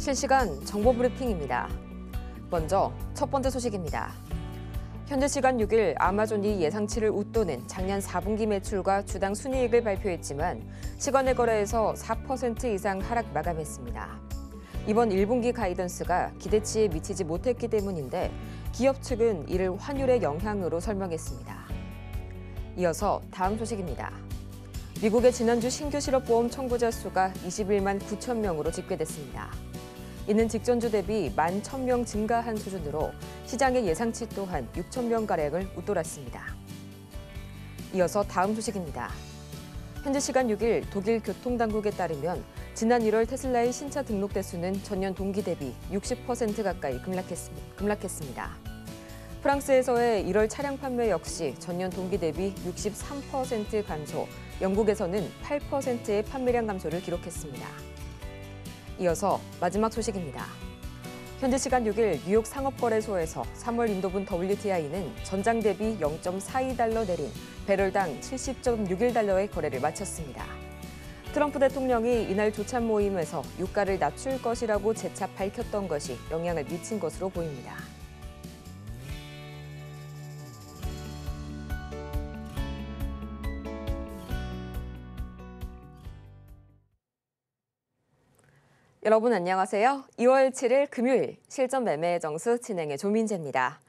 실시간 정보 브리핑입니다. 먼저 첫 번째 소식입니다. 현재 시간 6일 아마존이 예상치를 웃도는 작년 4분기 매출과 주당 순이익을 발표했지만 시간의 거래에서 4% 이상 하락 마감했습니다. 이번 1분기 가이던스가 기대치에 미치지 못했기 때문인데 기업 측은 이를 환율의 영향으로 설명했습니다. 이어서 다음 소식입니다. 미국의 지난주 신규 실업보험 청구자 수가 21만 9천 명으로 집계됐습니다. 이는 직전주 대비 11,000명 증가한 수준으로 시장의 예상치 또한 6천 명가량을 웃돌았습니다. 이어서 다음 소식입니다. 현재 시간 6일 독일 교통당국에 따르면 지난 1월 테슬라의 신차 등록 대수는 전년 동기 대비 60% 가까이 급락했습니다. 프랑스에서의 1월 차량 판매 역시 전년 동기 대비 63% 감소, 영국에서는 8%의 판매량 감소를 기록했습니다. 이어서 마지막 소식입니다. 현재 시간 6일 뉴욕 상업거래소에서 3월 인도분 WTI는 전장 대비 0.42달러 내린 배럴당 70.61달러의 거래를 마쳤습니다. 트럼프 대통령이 이날 조찬 모임에서 유가를 낮출 것이라고 재차 밝혔던 것이 영향을 미친 것으로 보입니다. 여러분 안녕하세요. 2월 7일 금요일 실전 매매 정수 진행의 조민재입니다.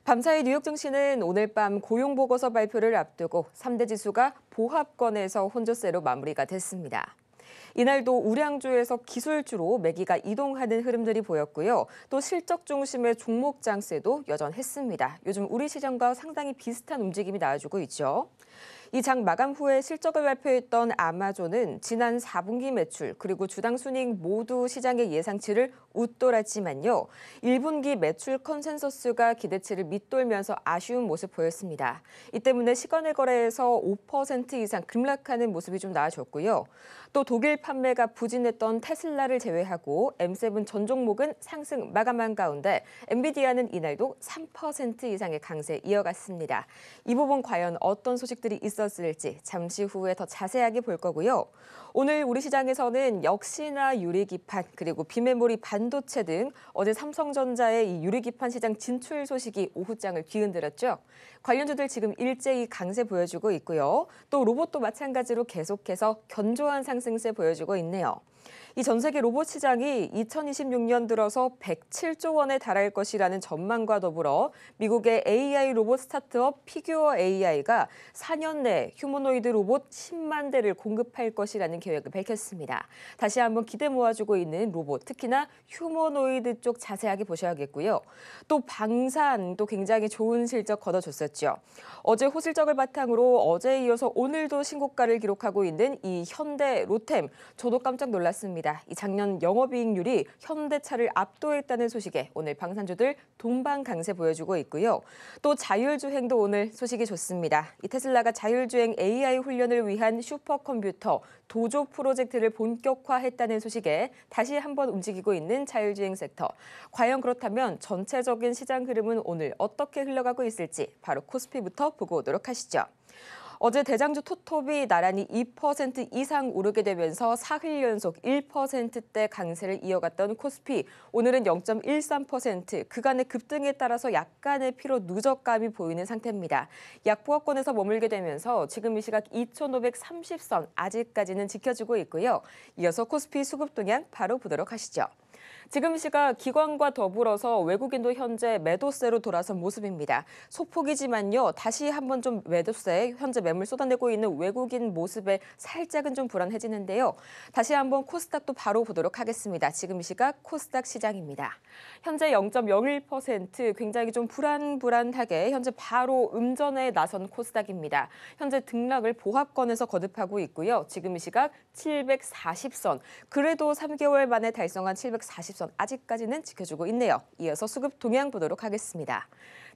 밤사이 뉴욕 증시는 오늘 밤 고용보고서 발표를 앞두고 3대 지수가 보합권에서 혼조세로 마무리가 됐습니다. 이날도 우량주에서 기술주로 매기가 이동하는 흐름들이 보였고요. 또 실적 중심의 종목 장세도 여전했습니다. 요즘 우리 시장과 상당히 비슷한 움직임이 나와주고 있죠. 이 장 마감 후에 실적을 발표했던 아마존은 지난 4분기 매출 그리고 주당 순이익 모두 시장의 예상치를 웃돌았지만요. 1분기 매출 컨센서스가 기대치를 밑돌면서 아쉬운 모습 보였습니다. 이 때문에 시간의 거래에서 5% 이상 급락하는 모습이 좀 나와줬고요. 또 독일 판매가 부진했던 테슬라를 제외하고 M7 전 종목은 상승 마감한 가운데 엔비디아는 이날도 3% 이상의 강세 이어갔습니다. 이 부분 과연 어떤 소식들이 있었을지 잠시 후에 더 자세하게 볼 거고요. 오늘 우리 시장에서는 역시나 유리기판 그리고 비메모리 반도체 등 어제 삼성전자의 이 유리기판 시장 진출 소식이 오후장을 뒤흔들었죠. 관련주들 지금 일제히 강세 보여주고 있고요. 또 로봇도 마찬가지로 계속해서 견조한 상승세 보여주고 있네요. 이 전 세계 로봇 시장이 2026년 들어서 107조 원에 달할 것이라는 전망과 더불어 미국의 AI 로봇 스타트업 피규어 AI가 4년 내 휴머노이드 로봇 10만 대를 공급할 것이라는 계획을 밝혔습니다. 다시 한번 기대 모아주고 있는 로봇, 특히나 휴머노이드 쪽 자세하게 보셔야겠고요. 또 방산도 굉장히 좋은 실적 거둬줬었죠. 어제 호실적을 바탕으로 어제에 이어서 오늘도 신고가를 기록하고 있는 이 현대 로템, 저도 깜짝 놀랐습니다. 이 작년 영업이익률이 현대차를 압도했다는 소식에 오늘 방산주들 동반 강세 보여주고 있고요. 또 자율주행도 오늘 소식이 좋습니다. 이 테슬라가 자율주행 AI 훈련을 위한 슈퍼컴퓨터 도조 프로젝트를 본격화했다는 소식에 다시 한번 움직이고 있는 자율주행 섹터. 과연 그렇다면 전체적인 시장 흐름은 오늘 어떻게 흘러가고 있을지 바로 코스피부터 보고 오도록 하시죠. 어제 대장주 토톱이 나란히 2% 이상 오르게 되면서 4일 연속 1%대 강세를 이어갔던 코스피. 오늘은 0.13%, 그간의 급등에 따라서 약간의 피로 누적감이 보이는 상태입니다. 약보합권에서 머물게 되면서 지금 이 시각 2,530선 아직까지는 지켜주고 있고요. 이어서 코스피 수급 동향 바로 보도록 하시죠. 지금 시각 기관과 더불어서 외국인도 현재 매도세로 돌아선 모습입니다. 소폭이지만요. 다시 한번 좀 매도세, 현재 매물 쏟아내고 있는 외국인 모습에 살짝은 좀 불안해지는데요. 다시 한번 코스닥도 바로 보도록 하겠습니다. 지금 시각 코스닥 시장입니다. 현재 0.01% 굉장히 좀 불안하게 현재 바로 음전에 나선 코스닥입니다. 현재 등락을 보합권에서 거듭하고 있고요. 지금 이 시각 740선. 그래도 3개월 만에 달성한 740선 아직까지는 지켜주고 있네요. 이어서 수급 동향 보도록 하겠습니다.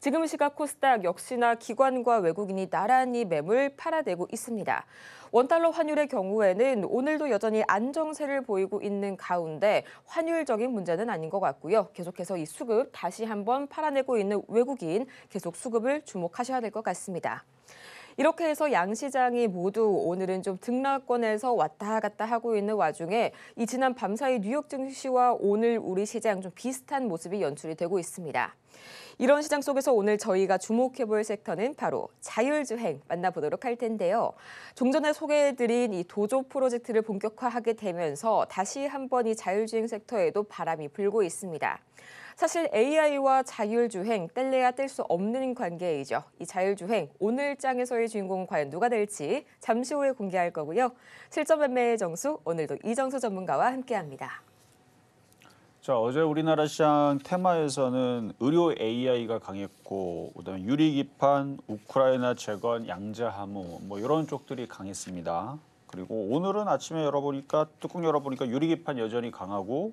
지금 시각 코스닥 역시나 기관과 외국인이 나란히 매물 팔아대고 있습니다. 원달러 환율의 경우에는 오늘도 여전히 안정세를 보이고 있는 가운데 환율적인 문제는 아닌 것 같고요. 계속해서 이 수급 다시 한번 팔아내고 있는 외국인 계속 수급을 주목하셔야 될 것 같습니다. 이렇게 해서 양 시장이 모두 오늘은 좀 등락권에서 왔다 갔다 하고 있는 와중에 이 지난 밤사이 뉴욕 증시와 오늘 우리 시장 좀 비슷한 모습이 연출이 되고 있습니다. 이런 시장 속에서 오늘 저희가 주목해볼 섹터는 바로 자율주행 만나보도록 할 텐데요. 좀 전에 소개해드린 이 도조 프로젝트를 본격화하게 되면서 다시 한번 이 자율주행 섹터에도 바람이 불고 있습니다. 사실 AI와 자율주행 뗄래야 뗄 수 없는 관계이죠. 이 자율주행 오늘 장에서의 주인공은 과연 누가 될지 잠시 후에 공개할 거고요. 실전 매매의 정수 오늘도 이정수 전문가와 함께합니다. 자, 어제 우리나라 시장 테마에서는 의료 AI가 강했고, 그다음에 유리기판, 우크라이나 재건, 양자하무 뭐 이런 쪽들이 강했습니다. 그리고 오늘은 아침에 뚜껑 열어보니까 유리기판 여전히 강하고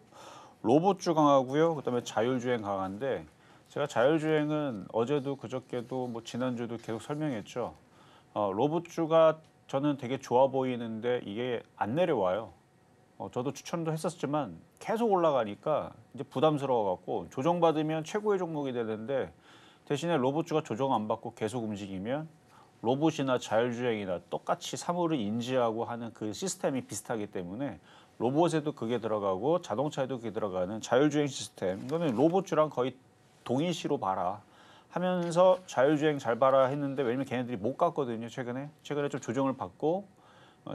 로봇주 강하고요. 그다음에 자율주행 강한데 제가 자율주행은 어제도 그저께도 뭐 지난주도 계속 설명했죠. 로봇주가 저는 되게 좋아 보이는데 이게 안 내려와요. 저도 추천도 했었지만 계속 올라가니까 이제 부담스러워 갖고 조정받으면 최고의 종목이 되는데 대신에 로봇주가 조정 안 받고 계속 움직이면 로봇이나 자율주행이나 똑같이 사물을 인지하고 하는 그 시스템이 비슷하기 때문에 로봇에도 그게 들어가고 자동차에도 그게 들어가는 자율주행 시스템, 이거는 로봇주랑 거의 동일시로 봐라 하면서 자율주행 잘 봐라 했는데, 왜냐면 걔네들이 못 갔거든요. 최근에 좀 조정을 받고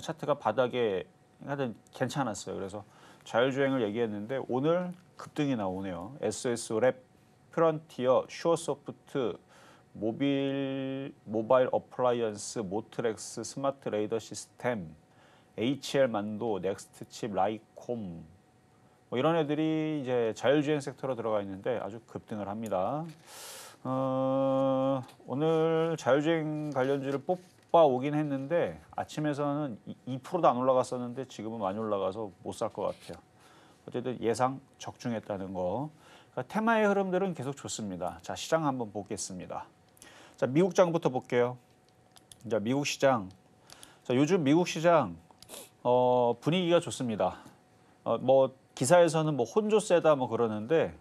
차트가 바닥에 하여튼 괜찮았어요. 그래서 자율주행을 얘기했는데 오늘 급등이 나오네요. SS랩, 프런티어, 슈어소프트, 모바일 어플라이언스, 모트렉스, 스마트 레이더 시스템, HL 만도, 넥스트칩, 라이콤 뭐 이런 애들이 이제 자율주행 섹터로 들어가 있는데 아주 급등을 합니다. 오늘 자율주행 관련주를 뽑아 오긴 했는데 아침에서는 2%도 안 올라갔었는데 지금은 많이 올라가서 못 살 것 같아요. 어쨌든 예상 적중했다는 거. 그러니까 테마의 흐름들은 계속 좋습니다. 자, 시장 한번 보겠습니다. 자, 미국장부터 볼게요. 자, 미국 시장. 자, 요즘 미국 시장 분위기가 좋습니다. 뭐 기사에서는 뭐 혼조 세다 뭐 그러는데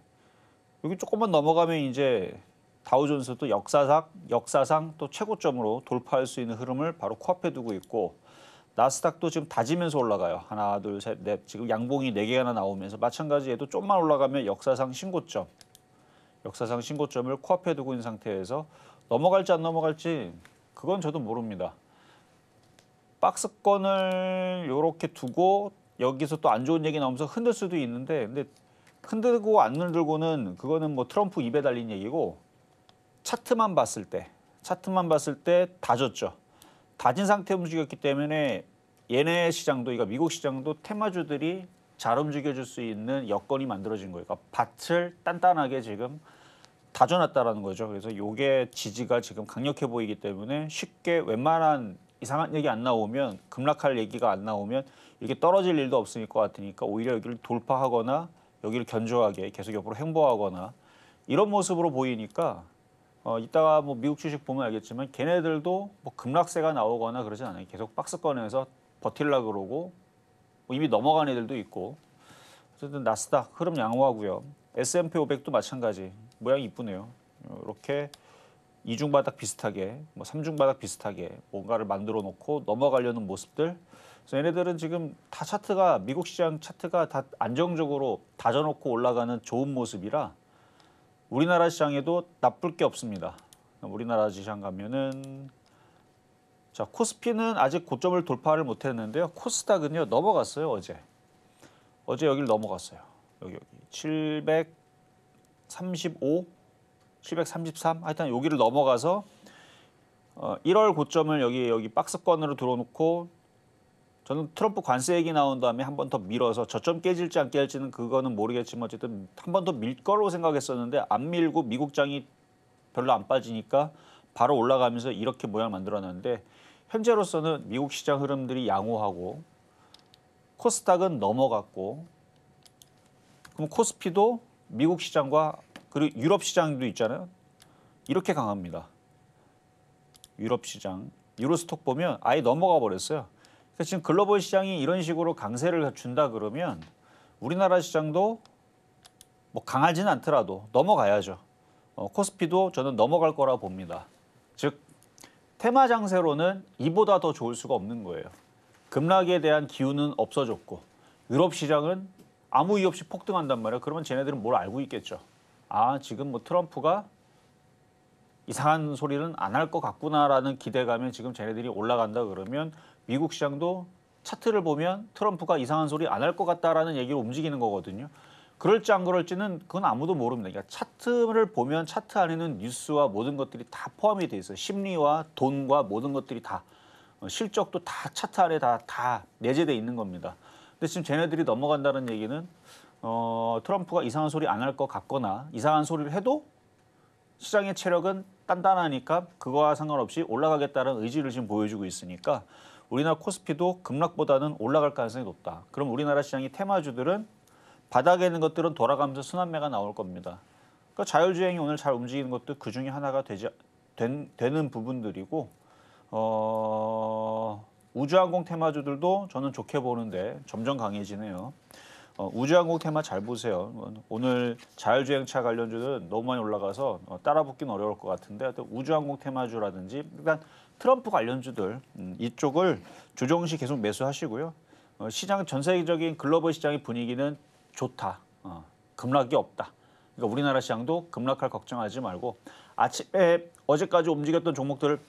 여기 조금만 넘어가면 이제 다우존스도 역사상 또 최고점으로 돌파할 수 있는 흐름을 바로 코앞에 두고 있고, 나스닥도 지금 다지면서 올라가요. 하나, 둘, 셋, 넷. 지금 양봉이 4개가 나오면서 마찬가지 얘도 좀만 올라가면 역사상 신고점을 코앞에 두고 있는 상태에서 넘어갈지 안 넘어갈지 그건 저도 모릅니다. 박스권을 이렇게 두고 여기서 또 안 좋은 얘기 나오면서 흔들 수도 있는데, 근데 흔들고 안 흔들고는 그거는 뭐 트럼프 입에 달린 얘기고, 차트만 봤을 때 다졌죠. 다진 상태 움직였기 때문에 얘네 시장도, 그러니까 미국 시장도 테마주들이 잘 움직여줄 수 있는 여건이 만들어진 거예요. 그러니까 밭을 단단하게 지금 다져놨다라는 거죠. 그래서 이게 지지가 지금 강력해 보이기 때문에 쉽게 웬만한 이상한 얘기 안 나오면, 급락할 얘기가 안 나오면 이렇게 떨어질 일도 없을 것 같으니까 오히려 여기를 돌파하거나 여기를 견조하게 계속 옆으로 횡보하거나 이런 모습으로 보이니까 이따가 뭐 미국 주식 보면 알겠지만 걔네들도 뭐 급락세가 나오거나 그러진 않아요. 계속 박스권에서 버틸라 그러고 뭐 이미 넘어간 애들도 있고. 어쨌든 나스닥 흐름 양호하고요. S&P 500도 마찬가지. 모양이 이쁘네요. 이렇게 이중바닥 비슷하게, 뭐 삼중바닥 비슷하게 뭔가를 만들어 놓고 넘어가려는 모습들. 그래서 얘네들은 지금 다 차트가, 미국 시장 차트가 다 안정적으로 다져놓고 올라가는 좋은 모습이라 우리나라 시장에도 나쁠 게 없습니다. 우리나라 시장 가면은, 자, 코스피는 아직 고점을 돌파를 못했는데요. 코스닥은요 넘어갔어요. 어제 여기를 넘어갔어요. 여기 735, 733, 하여튼 여기를 넘어가서 1월 고점을 여기 박스권으로 들어놓고, 저는 트럼프 관세 얘기 나온 다음에 한 번 더 밀어서 저점 깨질지 안 깨질지는 그거는 모르겠지만 어쨌든 한 번 더 밀 거로 생각했었는데 안 밀고 미국장이 별로 안 빠지니까 바로 올라가면서 이렇게 모양을 만들어놨는데, 현재로서는 미국 시장 흐름들이 양호하고 코스닥은 넘어갔고, 그럼 코스피도 미국 시장과 그리고 유럽 시장도 있잖아요. 이렇게 강합니다. 유럽 시장, 유로스톡 보면 아예 넘어가 버렸어요. 그러니까 지금 글로벌 시장이 이런 식으로 강세를 준다 그러면 우리나라 시장도 뭐 강하지는 않더라도 넘어가야죠. 코스피도 저는 넘어갈 거라 봅니다. 즉 테마 장세로는 이보다 더 좋을 수가 없는 거예요. 급락에 대한 기운은 없어졌고 유럽 시장은 아무 이유 없이 폭등한단 말이에요. 그러면 쟤네들은 뭘 알고 있겠죠. 아, 지금 뭐 트럼프가 이상한 소리는 안 할 것 같구나라는 기대감에 지금 쟤네들이 올라간다 그러면 미국 시장도 차트를 보면 트럼프가 이상한 소리 안 할 것 같다라는 얘기로 움직이는 거거든요. 그럴지 안 그럴지는 그건 아무도 모릅니다. 그러니까 차트를 보면 차트 안에는 뉴스와 모든 것들이 다 포함이 돼 있어요. 심리와 돈과 모든 것들이 다 실적도 다 차트 안에 다 내재돼 있는 겁니다. 근데 지금 쟤네들이 넘어간다는 얘기는 트럼프가 이상한 소리 안 할 것 같거나 이상한 소리를 해도 시장의 체력은 단단하니까 그거와 상관없이 올라가겠다는 의지를 지금 보여주고 있으니까 우리나라 코스피도 급락보다는 올라갈 가능성이 높다. 그럼 우리나라 시장의 테마주들은 바닥에 있는 것들은 돌아가면서 순환매가 나올 겁니다. 그러니까 자율주행이 오늘 잘 움직이는 것도 그 중에 하나가 되는 부분들이고 우주항공 테마주들도 저는 좋게 보는데 점점 강해지네요. 우주항공 테마 잘 보세요. 오늘 자율주행차 관련주들은 너무 많이 올라가서 따라붙기는 어려울 것 같은데 하여튼 우주항공 테마주라든지 일단 트럼프 관련주들 이쪽을 조정 시 계속 매수하시고요. 시장 전 세계적인 글로벌 시장의 분위기는 좋다. 급락이 없다. 그러니까 우리나라 시장도 급락할 걱정하지 말고 아침에 어제까지 움직였던 종목들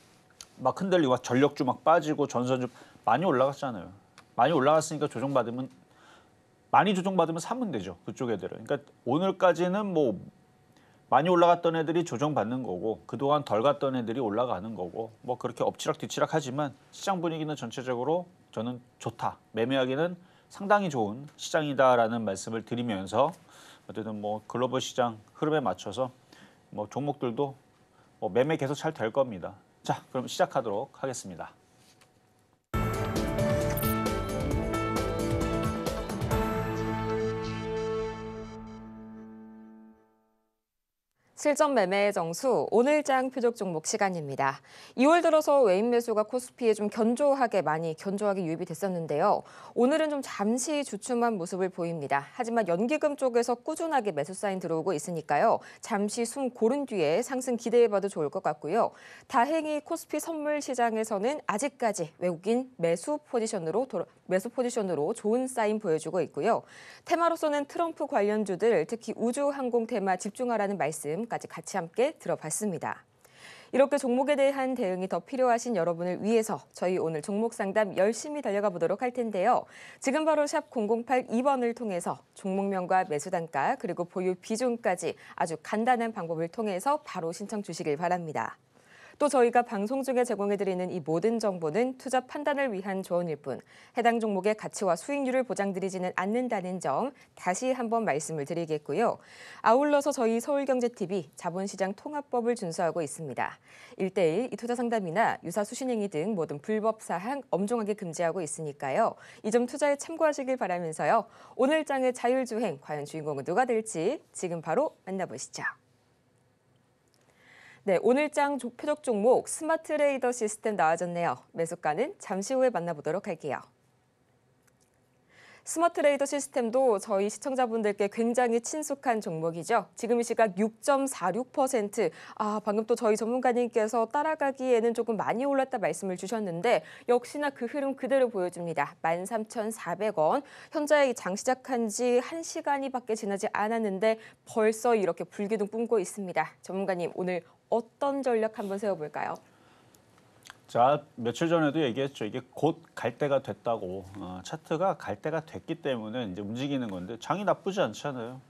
막 흔들리고 전력주 막 빠지고 전선주 많이 올라갔잖아요. 많이 올라갔으니까 많이 조정받으면 사면 되죠. 그쪽 애들은. 그러니까 오늘까지는 뭐 많이 올라갔던 애들이 조정받는 거고 그동안 덜 갔던 애들이 올라가는 거고 뭐 그렇게 엎치락 뒤치락 하지만 시장 분위기는 전체적으로 저는 좋다. 매매하기는 상당히 좋은 시장이다라는 말씀을 드리면서 어쨌든 뭐 글로벌 시장 흐름에 맞춰서 뭐 종목들도 뭐 매매 계속 잘 될 겁니다. 자, 그럼 시작하도록 하겠습니다. 실전 매매의 정수, 오늘장 표적 종목 시간입니다. 2월 들어서 외인 매수가 코스피에 좀 견조하게 유입이 됐었는데요. 오늘은 좀 잠시 주춤한 모습을 보입니다. 하지만 연기금 쪽에서 꾸준하게 매수 사인 들어오고 있으니까요. 잠시 숨 고른 뒤에 상승 기대해봐도 좋을 것 같고요. 다행히 코스피 선물 시장에서는 아직까지 외국인 매수 포지션으로 좋은 사인 보여주고 있고요. 테마로서는 트럼프 관련주들, 특히 우주항공 테마 집중하라는 말씀까지 같이 함께 들어봤습니다. 이렇게 종목에 대한 대응이 더 필요하신 여러분을 위해서 저희 오늘 종목 상담 열심히 달려가 보도록 할 텐데요. 지금 바로 샵 0082번을 통해서 종목명과 매수 단가 그리고 보유 비중까지 아주 간단한 방법을 통해서 바로 신청 주시길 바랍니다. 또 저희가 방송 중에 제공해드리는 이 모든 정보는 투자 판단을 위한 조언일 뿐 해당 종목의 가치와 수익률을 보장드리지는 않는다는 점 다시 한번 말씀을 드리겠고요. 아울러서 저희 서울경제TV 자본시장 통합법을 준수하고 있습니다. 1:1 이 투자 상담이나 유사 수신행위 등 모든 불법 사항 엄중하게 금지하고 있으니까요. 이 점 투자에 참고하시길 바라면서요. 오늘 장의 자율주행 과연 주인공은 누가 될지 지금 바로 만나보시죠. 네, 오늘장 표적 종목 스마트레이더 시스템 나와줬네요. 매수가는 잠시 후에 만나보도록 할게요. 스마트레이더 시스템도 저희 시청자분들께 굉장히 친숙한 종목이죠. 지금 이 시각 6.46%. 방금 또 저희 전문가님께서 따라가기에는 조금 많이 올랐다 말씀을 주셨는데 역시나 그 흐름 그대로 보여줍니다. 13,400원. 현재 장 시작한 지 1시간이밖에 지나지 않았는데 벌써 이렇게 불기둥 뿜고 있습니다. 전문가님, 오늘 어떤 전략 한번 세워볼까요? 자, 며칠 전에도 얘기했죠. 이게 곧 갈 때가 됐다고. 차트가 갈 때가 됐기 때문에 이제 움직이는 건데 장이 나쁘지 않잖아요.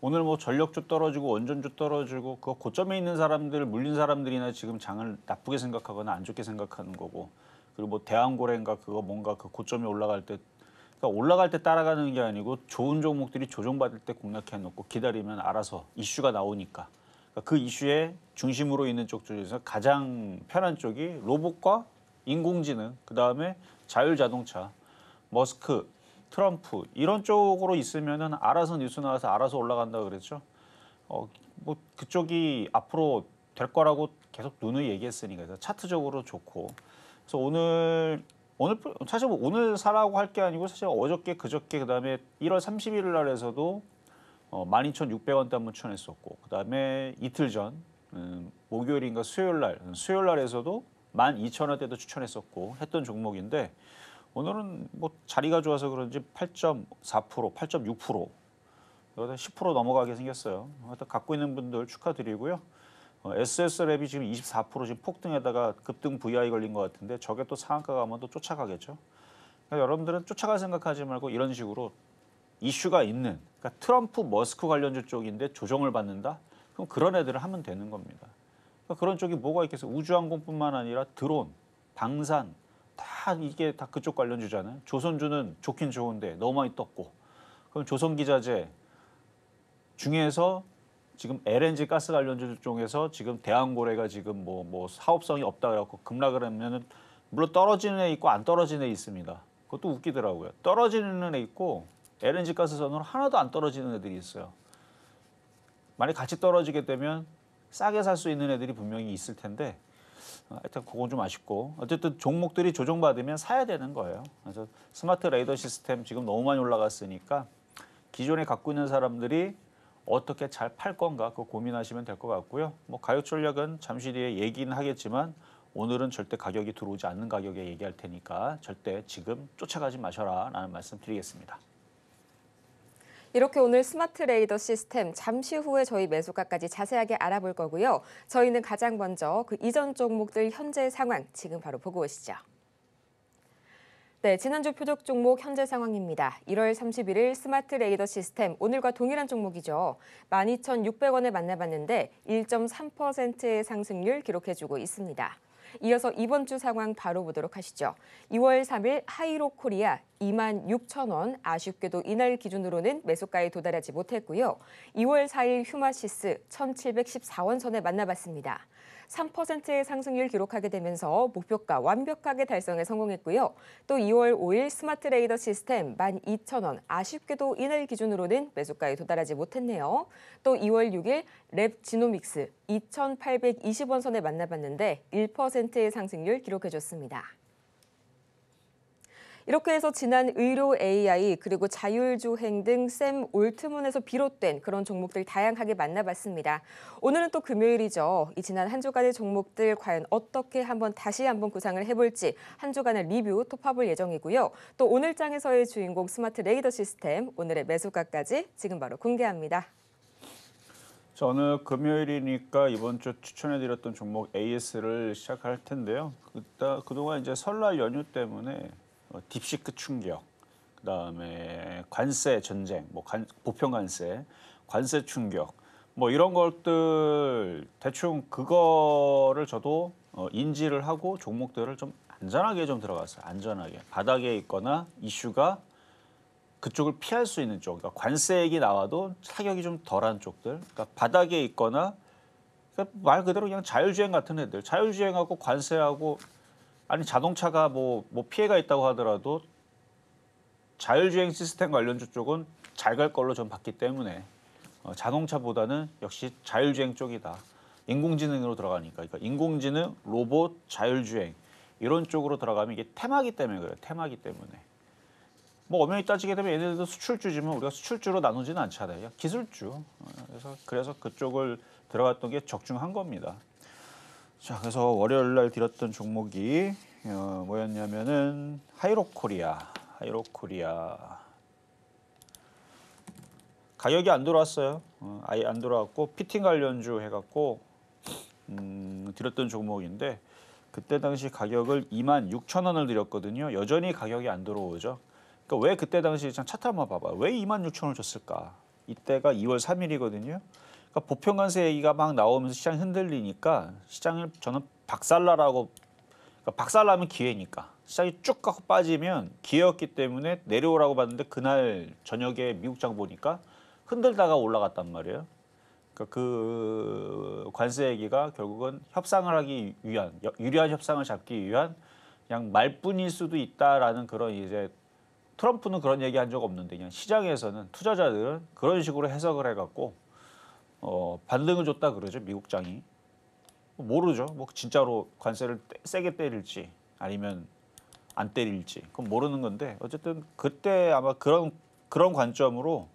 오늘 뭐 전력주 떨어지고 원전주 떨어지고 그 고점에 있는 사람들, 물린 사람들이나 지금 장을 나쁘게 생각하거나 안 좋게 생각하는 거고. 그리고 뭐 대왕고래인가 그거 뭔가 그 고점에 올라갈 때 그러니까 올라갈 때 따라가는 게 아니고 좋은 종목들이 조정받을 때 공략해 놓고 기다리면 알아서 이슈가 나오니까. 그 이슈의 중심으로 있는 쪽 중에서 가장 편한 쪽이 로봇과 인공지능, 그다음에 자율자동차, 머스크, 트럼프 이런 쪽으로 있으면은 알아서 뉴스 나와서 알아서 올라간다 그랬죠. 뭐 그쪽이 앞으로 될 거라고 계속 누누이 얘기했으니까 그래서 차트적으로 좋고. 그래서 오늘 사실 오늘 사라고 할 게 아니고 사실 어저께 그저께 그다음에 1월 31일 날에서도 12,600원대 한번 쳐냈었고 그다음에 이틀 전 목요일인가 수요일 날에서도 12,000원대도 추천했었고 했던 종목인데 오늘은 뭐 자리가 좋아서 그런지 8.4%, 8.6% 여기다 10% 넘어가게 생겼어요. 하여튼 갖고 있는 분들 축하드리고요. SSLab이 지금 24% 지금 폭등에다가 급등 VI 걸린 것 같은데 저게 또 상한가 가면 또 쫓아가겠죠. 그러니까 여러분들은 쫓아갈 생각하지 말고 이런 식으로 이슈가 있는 그러니까 트럼프 머스크 관련주 쪽인데 조정을 받는다? 그럼 그런 애들을 하면 되는 겁니다. 그러니까 그런 쪽이 뭐가 있겠어요? 우주항공뿐만 아니라 드론, 방산 다 이게 다 그쪽 관련주잖아요. 조선주는 좋긴 좋은데 너무 많이 떴고 그럼 조선기자재 중에서 지금 LNG 가스 관련주 중에서 지금 대한고래가 지금 뭐 사업성이 없다 그래갖고 급락을 하면은 물론 떨어지는 애 있고 안 떨어지는 애 있습니다. 그것도 웃기더라고요. 떨어지는 애 있고 LNG 가스선으로 하나도 안 떨어지는 애들이 있어요. 만약 같이 떨어지게 되면 싸게 살 수 있는 애들이 분명히 있을 텐데 하여튼 그건 좀 아쉽고 어쨌든 종목들이 조정받으면 사야 되는 거예요. 그래서 스마트 레이더 시스템 지금 너무 많이 올라갔으니까 기존에 갖고 있는 사람들이 어떻게 잘 팔 건가 그거 고민하시면 될 것 같고요. 뭐 가격 전략은 잠시 뒤에 얘기는 하겠지만 오늘은 절대 가격이 들어오지 않는 가격에 얘기할 테니까 절대 지금 쫓아가지 마셔라 라는 말씀 드리겠습니다. 이렇게 오늘 스마트 레이더 시스템 잠시 후에 저희 매수가까지 자세하게 알아볼 거고요. 저희는 가장 먼저 그 이전 종목들 현재 상황 지금 바로 보고 오시죠. 네, 지난주 표적 종목 현재 상황입니다. 1월 31일 스마트 레이더 시스템 오늘과 동일한 종목이죠. 12,600원에 만나봤는데 1.3%의 상승률 기록해주고 있습니다. 이어서 이번 주 상황 바로 보도록 하시죠. 2월 3일 하이로코리아 26,000원, 아쉽게도 이날 기준으로는 매수가에 도달하지 못했고요. 2월 4일 휴마시스 1,714원 선에 만나봤습니다. 3%의 상승률 기록하게 되면서 목표가 완벽하게 달성에 성공했고요. 또 2월 5일 스마트 레이더 시스템 12,000원, 아쉽게도 이날 기준으로는 매수가에 도달하지 못했네요. 또 2월 6일 랩 지노믹스 2,820원 선에 만나봤는데 1%의 상승률 기록해줬습니다. 이렇게 해서 지난 의료 AI 그리고 자율주행 등 샘 올트문에서 비롯된 그런 종목들 다양하게 만나봤습니다. 오늘은 또 금요일이죠. 이 지난 한 주간의 종목들 과연 어떻게 다시 한번 구상을 해볼지 한 주간의 리뷰 톱합을 예정이고요. 또 오늘 장에서의 주인공 스마트 레이더 시스템 오늘의 매수가까지 지금 바로 공개합니다. 자, 오늘 금요일이니까 이번 주 추천해드렸던 종목 AS를 시작할 텐데요. 그동안 이제 설날 연휴 때문에 딥시크 충격, 그다음에 관세 전쟁, 보편 관세 충격, 뭐 이런 것들 대충 그거를 저도 인지를 하고 종목들을 좀 안전하게 좀 들어갔어요. 안전하게 바닥에 있거나 이슈가 그쪽을 피할 수 있는 쪽, 그러니까 관세액이 나와도 타격이 좀 덜한 쪽들, 그러니까 바닥에 있거나 그러니까 말 그대로 그냥 자율주행 같은 애들, 자율주행하고 관세하고 아니 자동차가 뭐 피해가 있다고 하더라도 자율주행 시스템 관련주 쪽은 잘 갈 걸로 전 봤기 때문에 자동차보다는 역시 자율주행 쪽이다. 인공지능으로 들어가니까. 그러니까 인공지능, 로봇, 자율주행 이런 쪽으로 들어가면 이게 테마기 때문에 그래요. 테마기 때문에. 뭐 엄연히 따지게 되면 얘네들도 수출주지만 우리가 수출주로 나누지는 않잖아요. 기술주. 그래서 그쪽을 들어갔던 게 적중한 겁니다. 자, 그래서 월요일 날 드렸던 종목이 뭐였냐면은 하이로코리아. 가격이 안 들어왔어요. 아예 안 들어왔고 피팅 관련주 해갖고 드렸던 종목인데 그때 당시 가격을 26,000원을 드렸거든요. 여전히 가격이 안 들어오죠. 그러니까 왜 그때 당시 차트 한번 봐봐. 왜 26,000원을 줬을까? 이때가 2월 3일이거든요. 그러니까 보편관세 얘기가 막 나오면서 시장이 흔들리니까 시장을 저는 박살나라고, 그러니까 박살나면 기회니까 시장이 쭉 가고 빠지면 기회였기 때문에 내려오라고 봤는데 그날 저녁에 미국장 보니까 흔들다가 올라갔단 말이에요. 그러니까 그 관세 얘기가 결국은 협상을 하기 위한, 유리한 협상을 잡기 위한 그냥 말뿐일 수도 있다라는 그런 이제 트럼프는 그런 얘기 한 적 없는데 그냥 시장에서는 투자자들은 그런 식으로 해석을 해갖고 반등을 줬다 그러죠. 미국장이. 모르죠. 뭐 진짜로 관세를 세게 때릴지 아니면 안 때릴지 그건 모르는 건데 어쨌든 그때 아마 그런 관점으로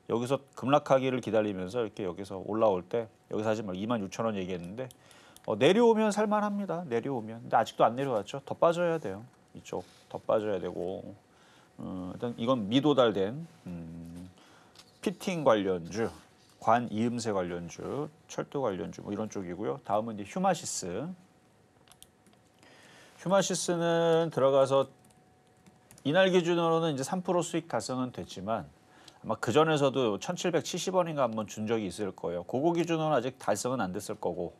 여기서 급락하기를 기다리면서 이렇게 여기서 올라올 때 여기서 하지 말고 26,000원 얘기했는데 내려오면 살만합니다. 내려오면. 근데 아직도 안 내려왔죠. 더 빠져야 돼요. 이쪽 더 빠져야 되고 일단 이건 미도달된 피팅 관련주, 관 이음새 관련주, 철도 관련주 뭐 이런 쪽이고요. 다음은 이제 휴마시스. 휴마시스는 들어가서 이날 기준으로는 이제 3% 수익 달성은 됐지만 아마 그 전에서도 1,770원인가 한번 준 적이 있을 거예요. 그거 기준으로는 아직 달성은 안 됐을 거고.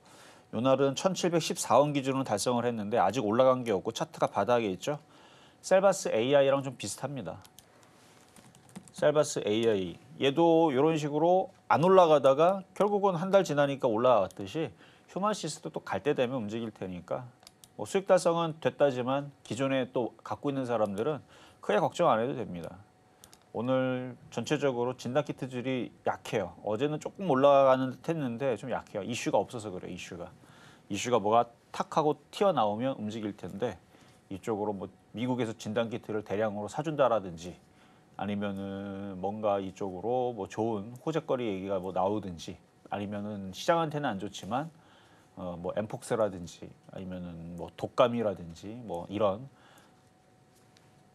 요날은 1,714원 기준으로 달성을 했는데 아직 올라간 게 없고 차트가 바닥에 있죠. 셀바스 AI랑 좀 비슷합니다. 셀바스 AI 얘도 이런 식으로 안 올라가다가 결국은 한 달 지나니까 올라왔듯이 휴마시스도 또 갈 때 되면 움직일 테니까 뭐 수익 달성은 됐다지만 기존에 또 갖고 있는 사람들은 크게 걱정 안 해도 됩니다. 오늘 전체적으로 진단키트들이 약해요. 어제는 조금 올라가는 듯 했는데 좀 약해요. 이슈가 없어서 그래요. 이슈가 뭐가 탁 하고 튀어나오면 움직일 텐데 이쪽으로 뭐 미국에서 진단키트를 대량으로 사준다라든지 아니면은 뭔가 이쪽으로 뭐 좋은 호재거리 얘기가 뭐 나오든지 아니면은 시장한테는 안 좋지만 뭐 엠폭스라든지 아니면은 뭐 독감이라든지 뭐 이런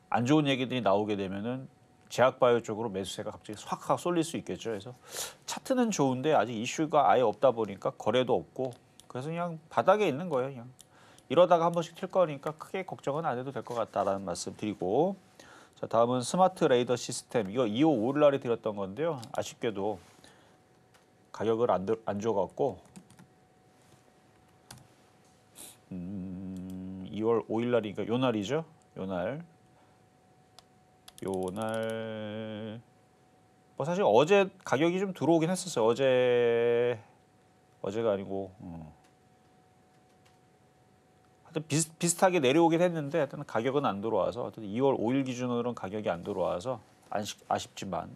안 좋은 얘기들이 나오게 되면은 제약바이오 쪽으로 매수세가 갑자기 확 하고 쏠릴 수 있겠죠. 그래서 차트는 좋은데 아직 이슈가 아예 없다 보니까 거래도 없고 그래서 그냥 바닥에 있는 거예요. 그냥 이러다가 한 번씩 튈 거니까 크게 걱정은 안 해도 될 것 같다라는 말씀 드리고 자 다음은 스마트 레이더 시스템 이거 2월 5일 날에 드렸던 건데요. 아쉽게도 가격을 안 줘갖고 2월 5일 날이니까 요 날이죠. 요날 뭐 사실 어제 가격이 좀 들어오긴 했었어요. 어제가 아니고 하여튼 비슷하게 내려오긴 했는데 하여튼 가격은 안 들어와서 하여튼 2월 5일 기준으로는 가격이 안 들어와서 아쉽지만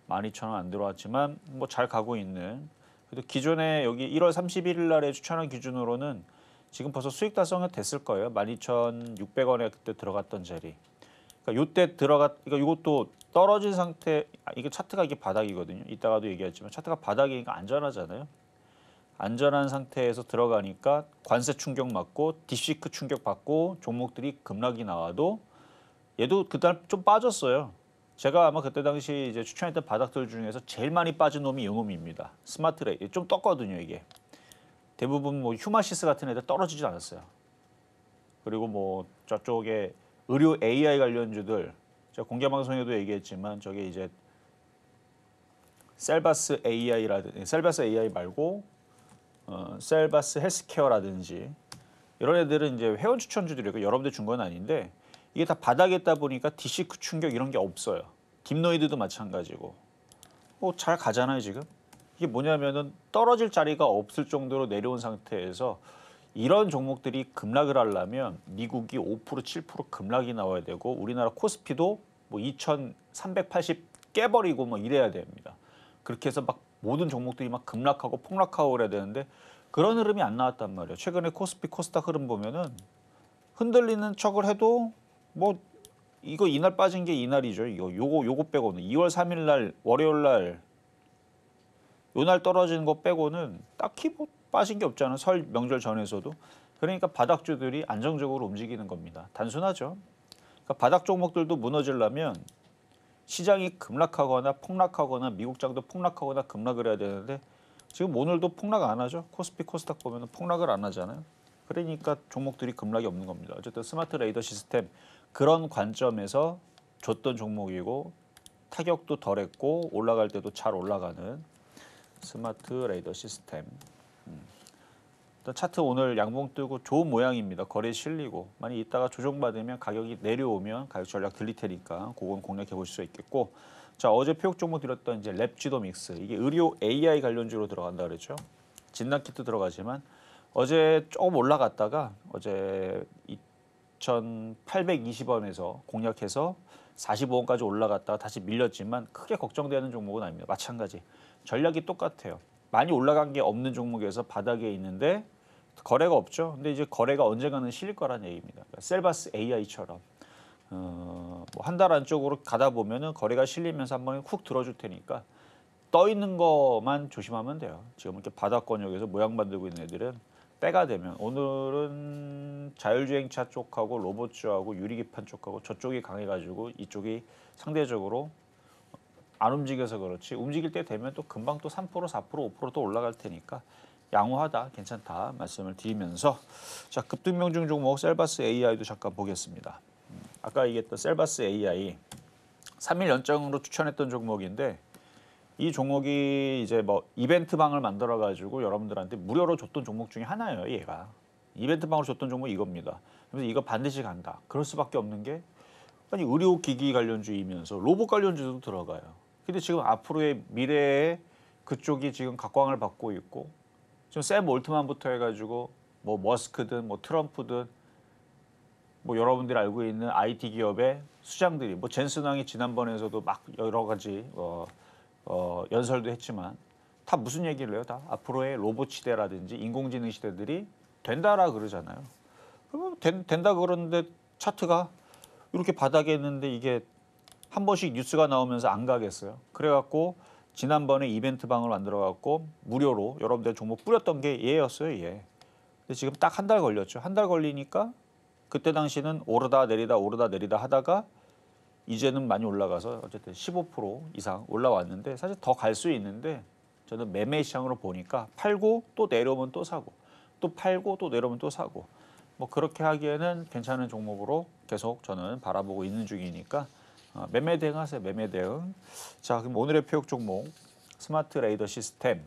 12,000원 안 들어왔지만 뭐 잘 가고 있는 그래도 기존에 여기 1월 31일 날에 추천한 기준으로는 지금 벌써 수익 달성이 됐을 거예요. 12,600원에 그때 들어갔던 자리. 그러니까 요때 그러니까 이것도 떨어진 상태 이게 차트가 이게 바닥이거든요. 이따가도 얘기했지만 차트가 바닥이니까 안전하잖아요. 안전한 상태에서 들어가니까 관세 충격 맞고 딥시크 충격 받고 종목들이 급락이 나와도 얘도 그날 좀 빠졌어요. 제가 아마 그때 당시 이제 추천했던 바닥들 중에서 제일 많이 빠진 놈이 이 놈입니다. 스마트레이 좀 떴거든요 이게. 대부분 뭐 휴마시스 같은 애들 떨어지지 않았어요. 그리고 뭐 저쪽에 의료 AI 관련주들 제가 공개 방송에도 얘기했지만 저게 이제 셀바스 AI 말고 셀바스 헬스케어라든지 이런 애들은 이제 회원 추천주들이고 여러분들 준 건 아닌데 이게 다 바닥에 있다 보니까 디시크 충격 이런 게 없어요. 딥노이드도 마찬가지고 잘 가잖아요 지금. 이게 뭐냐면은 떨어질 자리가 없을 정도로 내려온 상태에서 이런 종목들이 급락을 하려면 미국이 5% 7% 급락이 나와야 되고 우리나라 코스피도 뭐 2,380 깨버리고 뭐 이래야 됩니다. 그렇게 해서 막 모든 종목들이 막 급락하고 폭락하고 그래야 되는데 그런 흐름이 안 나왔단 말이에요. 최근에 코스피 코스닥 흐름 보면은 흔들리는 척을 해도 뭐 이거 이날 빠진 게 이날이죠. 요거 빼고는 2월 3일 날 월요일 날 요날 떨어지는 거 빼고는 딱히 뭐 빠진 게 없잖아요. 설 명절 전에서도. 그러니까 바닥주들이 안정적으로 움직이는 겁니다. 단순하죠. 그러니까 바닥 종목들도 무너지려면 시장이 급락하거나 폭락하거나 미국장도 폭락하거나 급락을 해야 되는데 지금 오늘도 폭락 안 하죠. 코스피 코스닥 보면 폭락을 안 하잖아요. 그러니까 종목들이 급락이 없는 겁니다. 어쨌든 스마트 레이더 시스템 그런 관점에서 줬던 종목이고 타격도 덜했고 올라갈 때도 잘 올라가는 스마트 레이더 시스템. 차트 오늘 양봉 뜨고 좋은 모양입니다. 거래 실리고 만약 이따가 조정받으면 가격이 내려오면 가격 전략 들릴 테니까 그건 공략해 보실 수 있겠고 자 어제 표육 종목 드렸던 이제 랩지도믹스 이게 의료 AI 관련주로 들어간다 그랬죠. 진단키트 들어가지만 어제 조금 올라갔다가 어제 2,820원에서 공략해서 45원까지 올라갔다가 다시 밀렸지만 크게 걱정되는 종목은 아닙니다. 마찬가지 전략이 똑같아요. 많이 올라간 게 없는 종목에서 바닥에 있는데 거래가 없죠. 근데 이제 거래가 언젠가는 실릴 거란 얘기입니다. 그러니까 셀바스 AI처럼 뭐 한 달 안쪽으로 가다 보면은 거래가 실리면서 한번 훅 들어줄 테니까 떠 있는 것만 조심하면 돼요. 지금 이렇게 바닥권역에서 모양 만들고 있는 애들은 때가 되면 오늘은 자율주행차 쪽하고 로봇주하고 유리기판 쪽하고 저쪽이 강해가지고 이쪽이 상대적으로 안 움직여서 그렇지 움직일 때 되면 또 금방 또 3%, 4%, 5%또 올라갈 테니까 양호하다, 괜찮다 말씀을 드리면서 자 급등명중 종목 셀바스 AI도 잠깐 보겠습니다. 아까 얘기했던 셀바스 AI 3일 연장으로 추천했던 종목인데 이 종목이 이제 뭐 이벤트 방을 만들어 가지고 여러분들한테 무료로 줬던 종목 중에 하나예요. 얘가 이벤트 방으로 줬던 종목이 이겁니다. 그래서 이거 반드시 간다. 그럴 수밖에 없는 게 아니 의료기기 관련주이면서 로봇 관련주도 들어가요. 근데 지금 앞으로의 미래에 그쪽이 지금 각광을 받고 있고 지금 샘 올트만부터 해가지고 뭐 머스크든 뭐 트럼프든 뭐 여러분들이 알고 있는 IT 기업의 수장들이 뭐 젠슨왕이 지난번에서도 막 여러 가지 연설도 했지만 다 무슨 얘기를 해요? 다 앞으로의 로봇 시대라든지 인공지능 시대들이 된다라 그러잖아요. 그러면 된다 그러는데 차트가 이렇게 바닥에 있는데 이게 한 번씩 뉴스가 나오면서 안 가겠어요. 그래갖고 지난번에 이벤트 방을 만들어갖고 무료로 여러분들 종목 뿌렸던 게 얘였어요. 얘. 근데 지금 딱 한 달 걸렸죠. 한 달 걸리니까 그때 당시는 오르다 내리다 오르다 내리다 하다가 이제는 많이 올라가서 어쨌든 15% 이상 올라왔는데 사실 더 갈 수 있는데 저는 매매 시장으로 보니까 팔고 또 내려오면 또 사고 또 팔고 또 내려오면 또 사고 뭐 그렇게 하기에는 괜찮은 종목으로 계속 저는 바라보고 있는 중이니까 매매 대응하세요. 매매 대응. 자 그럼 오늘의 표역 종목 스마트 레이더 시스템.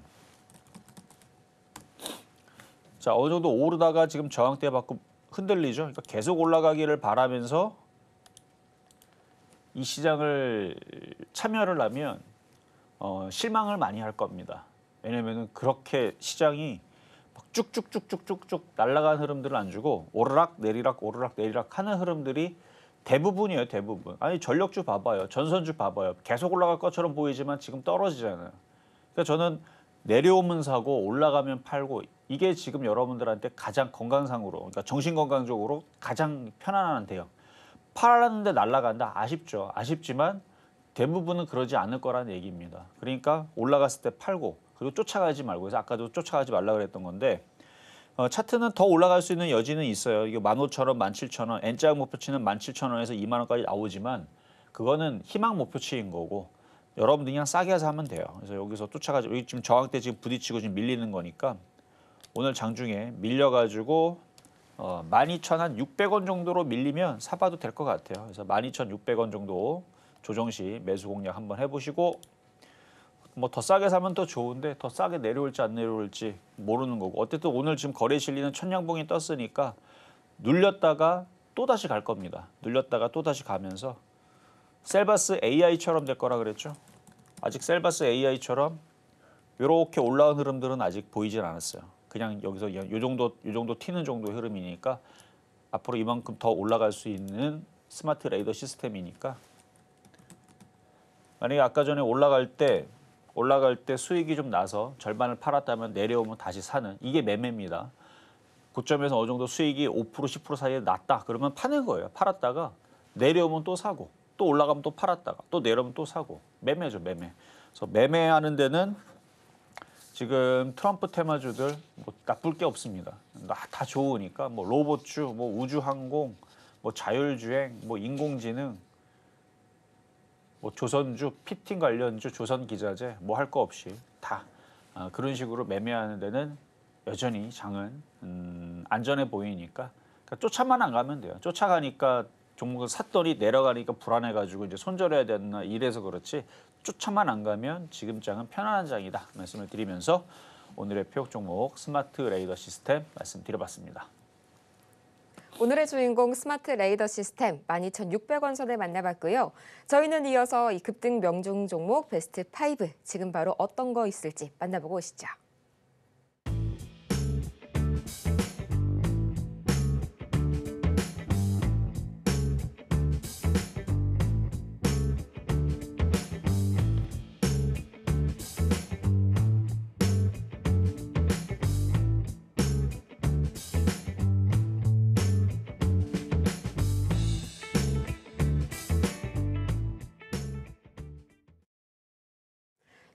자 어느 정도 오르다가 지금 저항대 받고 흔들리죠. 그러니까 계속 올라가기를 바라면서 이 시장을 참여를 하면 실망을 많이 할 겁니다. 왜냐면은 그렇게 시장이 막 쭉쭉쭉쭉쭉쭉 날아가는 흐름들을 안 주고 오르락 내리락 오르락 내리락 하는 흐름들이 대부분이에요. 대부분. 아니 전력주 봐봐요. 전선주 봐봐요. 계속 올라갈 것처럼 보이지만 지금 떨어지잖아요. 그러니까 저는 내려오면 사고 올라가면 팔고 이게 지금 여러분들한테 가장 건강상으로 그러니까 정신건강적으로 가장 편안한 대응. 팔았는데 날아간다. 아쉽죠. 아쉽지만 대부분은 그러지 않을 거라는 얘기입니다. 그러니까 올라갔을 때 팔고 그리고 쫓아가지 말고 그래서 아까도 쫓아가지 말라 그랬던 건데 차트는 더 올라갈 수 있는 여지는 있어요. 이게 15,000원, 17,000원, N자 목표치는 17,000원에서 2만 원까지 나오지만 그거는 희망 목표치인 거고 여러분들이 그냥 싸게 해서 하면 돼요. 그래서 여기서 쫓아가지 여기 지금 저항대 지금 부딪히고 지금 밀리는 거니까 오늘 장중에 밀려가지고 12,600원 정도로 밀리면 사봐도 될 것 같아요. 그래서 12,600원 정도 조정 시 매수 공략 한번 해보시고 뭐 더 싸게 사면 더 좋은데 더 싸게 내려올지 안 내려올지 모르는 거고 어쨌든 오늘 지금 거래 실리는 천냥봉이 떴으니까 눌렸다가 또 다시 갈 겁니다. 눌렸다가 또 다시 가면서 셀바스 AI처럼 될 거라 그랬죠. 아직 셀바스 AI처럼 이렇게 올라온 흐름들은 아직 보이질 않았어요. 그냥 여기서 요 정도 튀는 정도의 흐름이니까 앞으로 이만큼 더 올라갈 수 있는 스마트 레이더 시스템이니까 만약에 아까 전에 올라갈 때 수익이 좀 나서 절반을 팔았다면 내려오면 다시 사는 이게 매매입니다. 고점에서 어느 정도 수익이 5% 10% 사이에 났다 그러면 파는 거예요. 팔았다가 내려오면 또 사고 또 올라가면 또 팔았다가 또 내려오면 또 사고 매매죠 매매. 그래서 매매하는 데는 지금 트럼프 테마주들 뭐 나쁠 게 없습니다. 다 좋으니까 뭐 로봇주, 뭐 우주항공, 뭐 자율주행, 뭐 인공지능, 뭐 조선주, 피팅 관련주, 조선기자재 뭐 할 거 없이 다 그런 식으로 매매하는 데는 여전히 장은 안전해 보이니까 그러니까 쫓아만 안 가면 돼요. 쫓아가니까 종목을 샀더니 내려가니까 불안해가지고 이제 손절해야 되나 이래서 그렇지 쫓아만 안 가면 지금 장은 편안한 장이다 말씀을 드리면서 오늘의 표역 종목 스마트 레이더 시스템 말씀드려봤습니다. 오늘의 주인공 스마트 레이더 시스템 12,600원 선에 만나봤고요. 저희는 이어서 이 급등 명중 종목 베스트 5 지금 바로 어떤 거 있을지 만나보고 오시죠.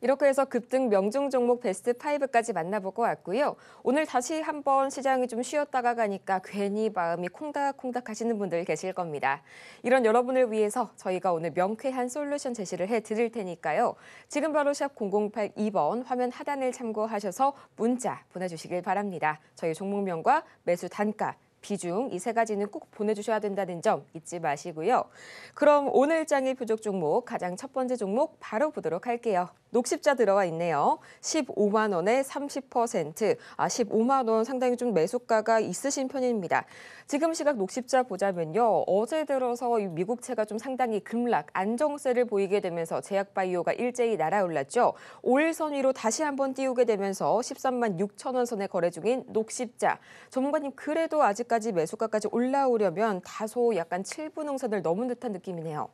이렇게 해서 급등 명중 종목 베스트 5까지 만나보고 왔고요. 오늘 다시 한번 시장이 좀 쉬었다가 가니까 괜히 마음이 콩닥콩닥 하시는 분들 계실 겁니다. 이런 여러분을 위해서 저희가 오늘 명쾌한 솔루션 제시를 해드릴 테니까요. 지금 바로 샵 0082번 화면 하단을 참고하셔서 문자 보내주시길 바랍니다. 저희 종목명과 매수 단가, 비중 이 세 가지는 꼭 보내주셔야 된다는 점 잊지 마시고요. 그럼 오늘 장의 표적 종목 가장 첫 번째 종목 바로 보도록 할게요. 녹십자 들어와 있네요. 15만 원에 30%, 15만 원 상당히 좀 매수가가 있으신 편입니다. 지금 시각 녹십자 보자면요. 어제 들어서 이 미국채가 좀 상당히 급락, 안정세를 보이게 되면서 제약바이오가 일제히 날아올랐죠. 5일선 위로 다시 한번 띄우게 되면서 13만 6천 원 선에 거래 중인 녹십자. 전문가님 그래도 아직까지 매수가까지 올라오려면 다소 약간 7분응선을 넘은 듯한 느낌이네요.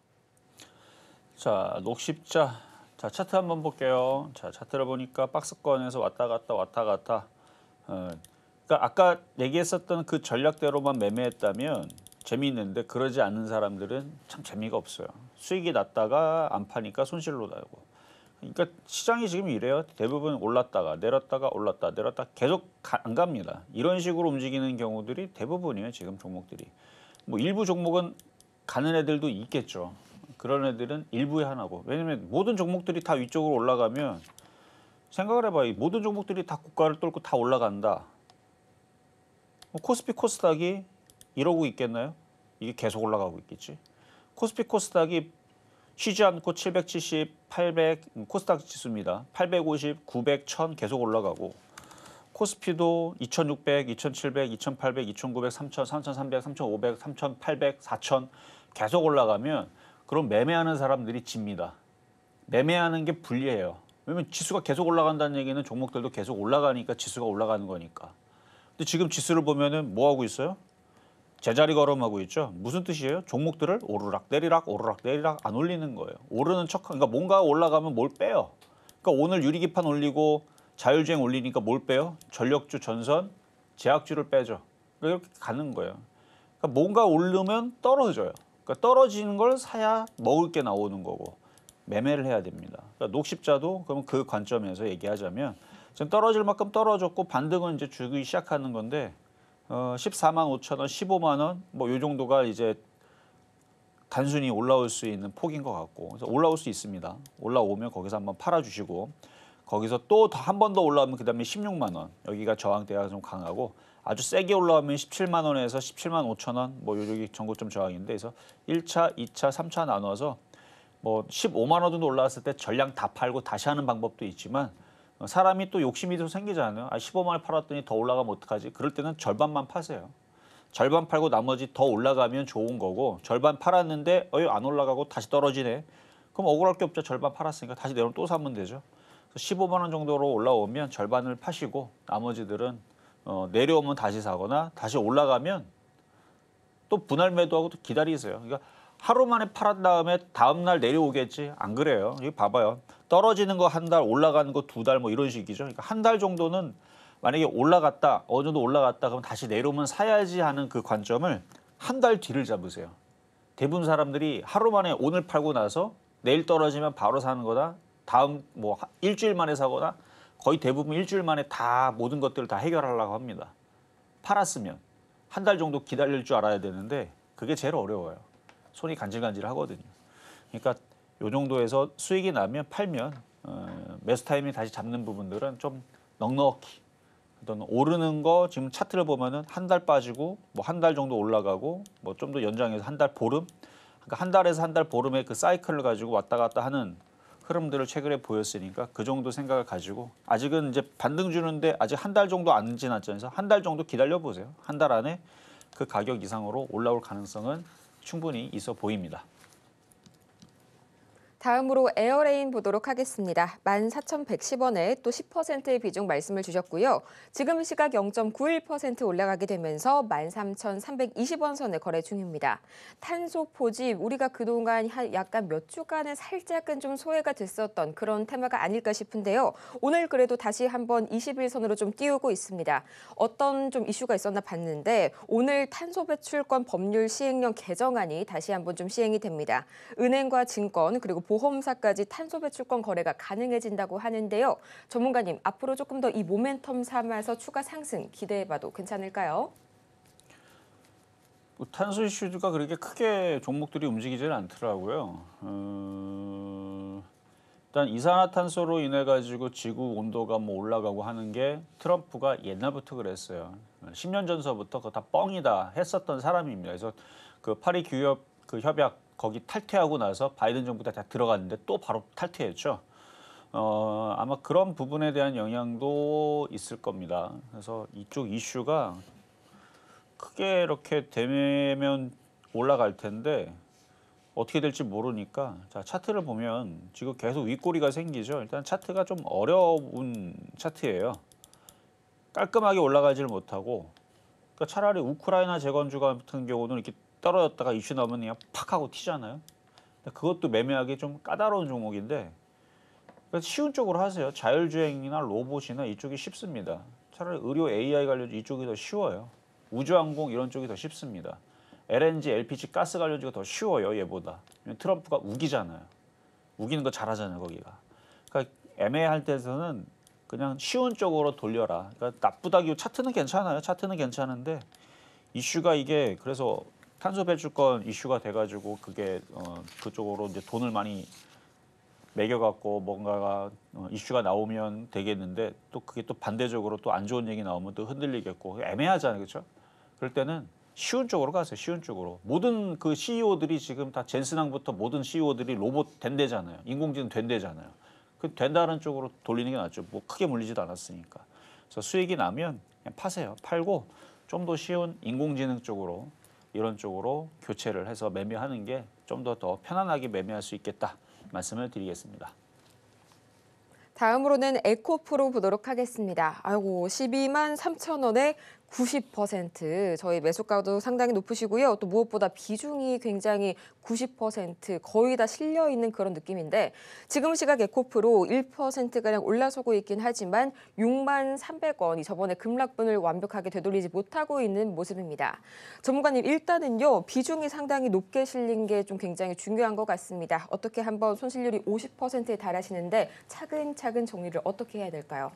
자, 녹십자. 자, 차트 한번 볼게요. 자, 차트를 보니까 박스권에서 왔다 갔다. 그러니까 아까 얘기했었던 그 전략대로만 매매했다면 재미있는데 그러지 않는 사람들은 참 재미가 없어요. 수익이 났다가 안 파니까 손실로 나고. 그러니까 시장이 지금 이래요. 대부분 올랐다가 내렸다가 올랐다 내렸다 계속 안 갑니다. 이런 식으로 움직이는 경우들이 대부분이에요. 지금 종목들이. 뭐 일부 종목은 가는 애들도 있겠죠. 그런 애들은 일부에 하나고. 왜냐면 모든 종목들이 다 위쪽으로 올라가면 생각을 해봐요. 모든 종목들이 다 고가를 뚫고 다 올라간다. 코스피 코스닥이 이러고 있겠나요? 이게 계속 올라가고 있겠지. 코스피 코스닥이 쉬지 않고 770, 800 코스닥 지수입니다. 850, 900, 1000 계속 올라가고 코스피도 2600, 2700, 2800, 2900, 3000, 3300, 3500, 3800, 4000 계속 올라가면 그럼 매매하는 사람들이 집니다. 매매하는 게 불리해요. 왜냐면 지수가 계속 올라간다는 얘기는 종목들도 계속 올라가니까 지수가 올라가는 거니까. 근데 지금 지수를 보면은 뭐 하고 있어요? 제자리 걸음하고 있죠. 무슨 뜻이에요? 종목들을 오르락 내리락 안 올리는 거예요. 오르는 척, 그러니까 뭔가 올라가면 뭘 빼요. 그러니까 오늘 유리기판 올리고 자율주행 올리니까 뭘 빼요? 전력주, 전선, 제약주를 빼죠. 그러니까 이렇게 가는 거예요. 그러니까 뭔가 오르면 떨어져요. 그러니까 떨어지는 걸 사야 먹을 게 나오는 거고 매매를 해야 됩니다. 그러니까 녹십자도 그럼 그 관점에서 얘기하자면 지금 떨어질 만큼 떨어졌고 반등은 이제 주기 시작하는 건데 14만 5천 원, 15만 원 뭐 요 정도가 이제 단순히 올라올 수 있는 폭인 것 같고 그래서 올라올 수 있습니다. 올라오면 거기서 한번 팔아주시고 거기서 또 한 번 더 올라오면 그다음에 16만 원 여기가 저항대가 좀 강하고 아주 세게 올라오면 17만 원에서 17만 5천 원 뭐 여기 전고점 저항인데 그래서 1차, 2차, 3차 나눠서 뭐 15만 원 정도 올라왔을 때 전량 다 팔고 다시 하는 방법도 있지만 사람이 또 욕심이 더 생기잖아요. 15만 원 팔았더니 더 올라가면 어떡하지? 그럴 때는 절반만 파세요. 절반 팔고 나머지 더 올라가면 좋은 거고 절반 팔았는데 안 올라가고 다시 떨어지네. 그럼 억울할 게 없죠. 절반 팔았으니까 다시 내려오면 또 사면 되죠. 15만 원 정도로 올라오면 절반을 파시고 나머지들은 내려오면 다시 사거나 다시 올라가면 또 분할 매도하고 또 기다리세요. 그러니까 하루 만에 팔은 다음에 다음 날 내려오겠지. 안 그래요. 이거 봐봐요. 떨어지는 거 한 달, 올라가는 거 두 달 뭐 이런 식이죠. 그러니까 한 달 정도는 만약에 올라갔다, 어느 정도 올라갔다 그럼 다시 내려오면 사야지 하는 그 관점을 한 달 뒤를 잡으세요. 대부분 사람들이 하루 만에 오늘 팔고 나서 내일 떨어지면 바로 사는 거다. 다음 뭐 일주일 만에 사거나 거의 대부분 일주일 만에 다 모든 것들을 다 해결하려고 합니다. 팔았으면 한 달 정도 기다릴 줄 알아야 되는데 그게 제일 어려워요. 손이 간질간질 하거든요. 그러니까 요 정도에서 수익이 나면 팔면 매수 타이밍 다시 잡는 부분들은 좀 넉넉히 어떤 오르는 거 지금 차트를 보면은 한 달 빠지고 뭐 한 달 정도 올라가고 뭐 좀 더 연장해서 한 달 보름 그러니까 한 달에서 한 달 보름의 그 사이클을 가지고 왔다 갔다 하는 흐름들을 최근에 보였으니까 그 정도 생각을 가지고 아직은 이제 반등 주는데 아직 한 달 정도 안 지났잖아요. 한 달 정도 기다려 보세요. 한 달 안에 그 가격 이상으로 올라올 가능성은 충분히 있어 보입니다. 다음으로 에어레인 보도록 하겠습니다. 14,110원에 또 10%의 비중 말씀을 주셨고요. 지금 시각 0.91% 올라가게 되면서 13,320원 선에 거래 중입니다. 탄소 포집 우리가 그동안 약간 몇 주간은 살짝은 좀 소외가 됐었던 그런 테마가 아닐까 싶은데요. 오늘 그래도 다시 한번 21선으로 좀 띄우고 있습니다. 어떤 좀 이슈가 있었나 봤는데 오늘 탄소 배출권 법률 시행령 개정안이 다시 한번 좀 시행이 됩니다. 은행과 증권 그리고 보험사까지 탄소 배출권 거래가 가능해진다고 하는데요. 전문가님, 앞으로 조금 더 이 모멘텀 삼아서 추가 상승 기대해봐도 괜찮을까요? 탄소 이슈가 그렇게 크게 종목들이 움직이지는 않더라고요. 일단 이산화탄소로 인해 가지고 지구 온도가 뭐 올라가고 하는 게 트럼프가 옛날부터 그랬어요. 10년 전서부터 그거 다 뻥이다 했었던 사람입니다. 그래서 그 파리 규협 그 협약 거기 탈퇴하고 나서 바이든 정부 때 다 들어갔는데 또 바로 탈퇴했죠. 아마 그런 부분에 대한 영향도 있을 겁니다. 그래서 이쪽 이슈가 크게 이렇게 되면 올라갈 텐데 어떻게 될지 모르니까 자 차트를 보면 지금 계속 윗꼬리가 생기죠. 일단 차트가 좀 어려운 차트예요. 깔끔하게 올라가지를 못하고 그러니까 차라리 우크라이나 재건주 같은 경우는 이렇게 떨어졌다가 이슈 나오면 그냥 팍 하고 튀잖아요. 그것도 매매하기 좀 까다로운 종목인데 쉬운 쪽으로 하세요. 자율주행이나 로봇이나 이쪽이 쉽습니다. 차라리 의료 AI 관련 이쪽이 더 쉬워요. 우주항공 이런 쪽이 더 쉽습니다. LNG, LPG 가스 관련주가 더 쉬워요, 얘보다. 트럼프가 우기잖아요. 우기는 거 잘하잖아요, 거기가. 그러니까 애매할 때에서는 그냥 쉬운 쪽으로 돌려라. 그러니까 나쁘다기보 차트는 괜찮아요. 차트는 괜찮은데 이슈가 이게 그래서 탄소 배출권 이슈가 돼가지고 그게 그쪽으로 이제 돈을 많이 매겨갖고 뭔가가 이슈가 나오면 되겠는데 또 그게 또 반대적으로 또 안 좋은 얘기 나오면 또 흔들리겠고 애매하잖아요, 그렇죠? 그럴 때는 쉬운 쪽으로 가세요. 쉬운 쪽으로. 모든 그 CEO들이 지금 다 젠슨항부터 모든 CEO들이 로봇 된대잖아요. 인공지능 된대잖아요. 그 된다는 쪽으로 돌리는 게 낫죠. 뭐 크게 물리지도 않았으니까. 그래서 수익이 나면 그냥 파세요. 팔고 좀 더 쉬운 인공지능 쪽으로 이런 쪽으로 교체를 해서 매매하는 게 좀 더 편안하게 매매할 수 있겠다 말씀을 드리겠습니다. 다음으로는 에코프로 보도록 하겠습니다. 아이고, 12만 3천 원에 90% 저희 매수가도 상당히 높으시고요. 또 무엇보다 비중이 굉장히 90% 거의 다 실려 있는 그런 느낌인데 지금 시각 에코프로 1%가량 올라서고 있긴 하지만 6만 300원이 저번에 급락분을 완벽하게 되돌리지 못하고 있는 모습입니다. 전문가님, 일단은요. 비중이 상당히 높게 실린 게 좀 굉장히 중요한 것 같습니다. 어떻게 한번 손실률이 50%에 달하시는데 차근차근 정리를 어떻게 해야 될까요?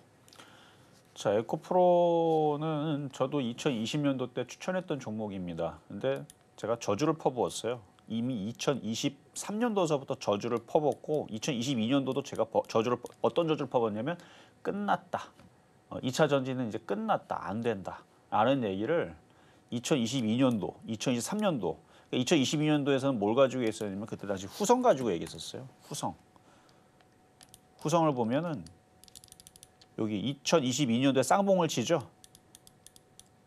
자, 에코프로는 저도 2020년도 때 추천했던 종목입니다. 근데 제가 저주를 퍼부었어요. 이미 2023년도서부터 저주를 퍼붓고 2022년도도 제가 어떤 저주를 퍼붓냐면 끝났다. 2차 전지는 이제 끝났다. 안 된다. 라는 얘기를 2022년도, 2023년도 2022년도에서는 뭘 가지고 있었냐면 그때 다시 후성 가지고 얘기했었어요. 후성을 보면은 여기 2022년도에 쌍봉을 치죠.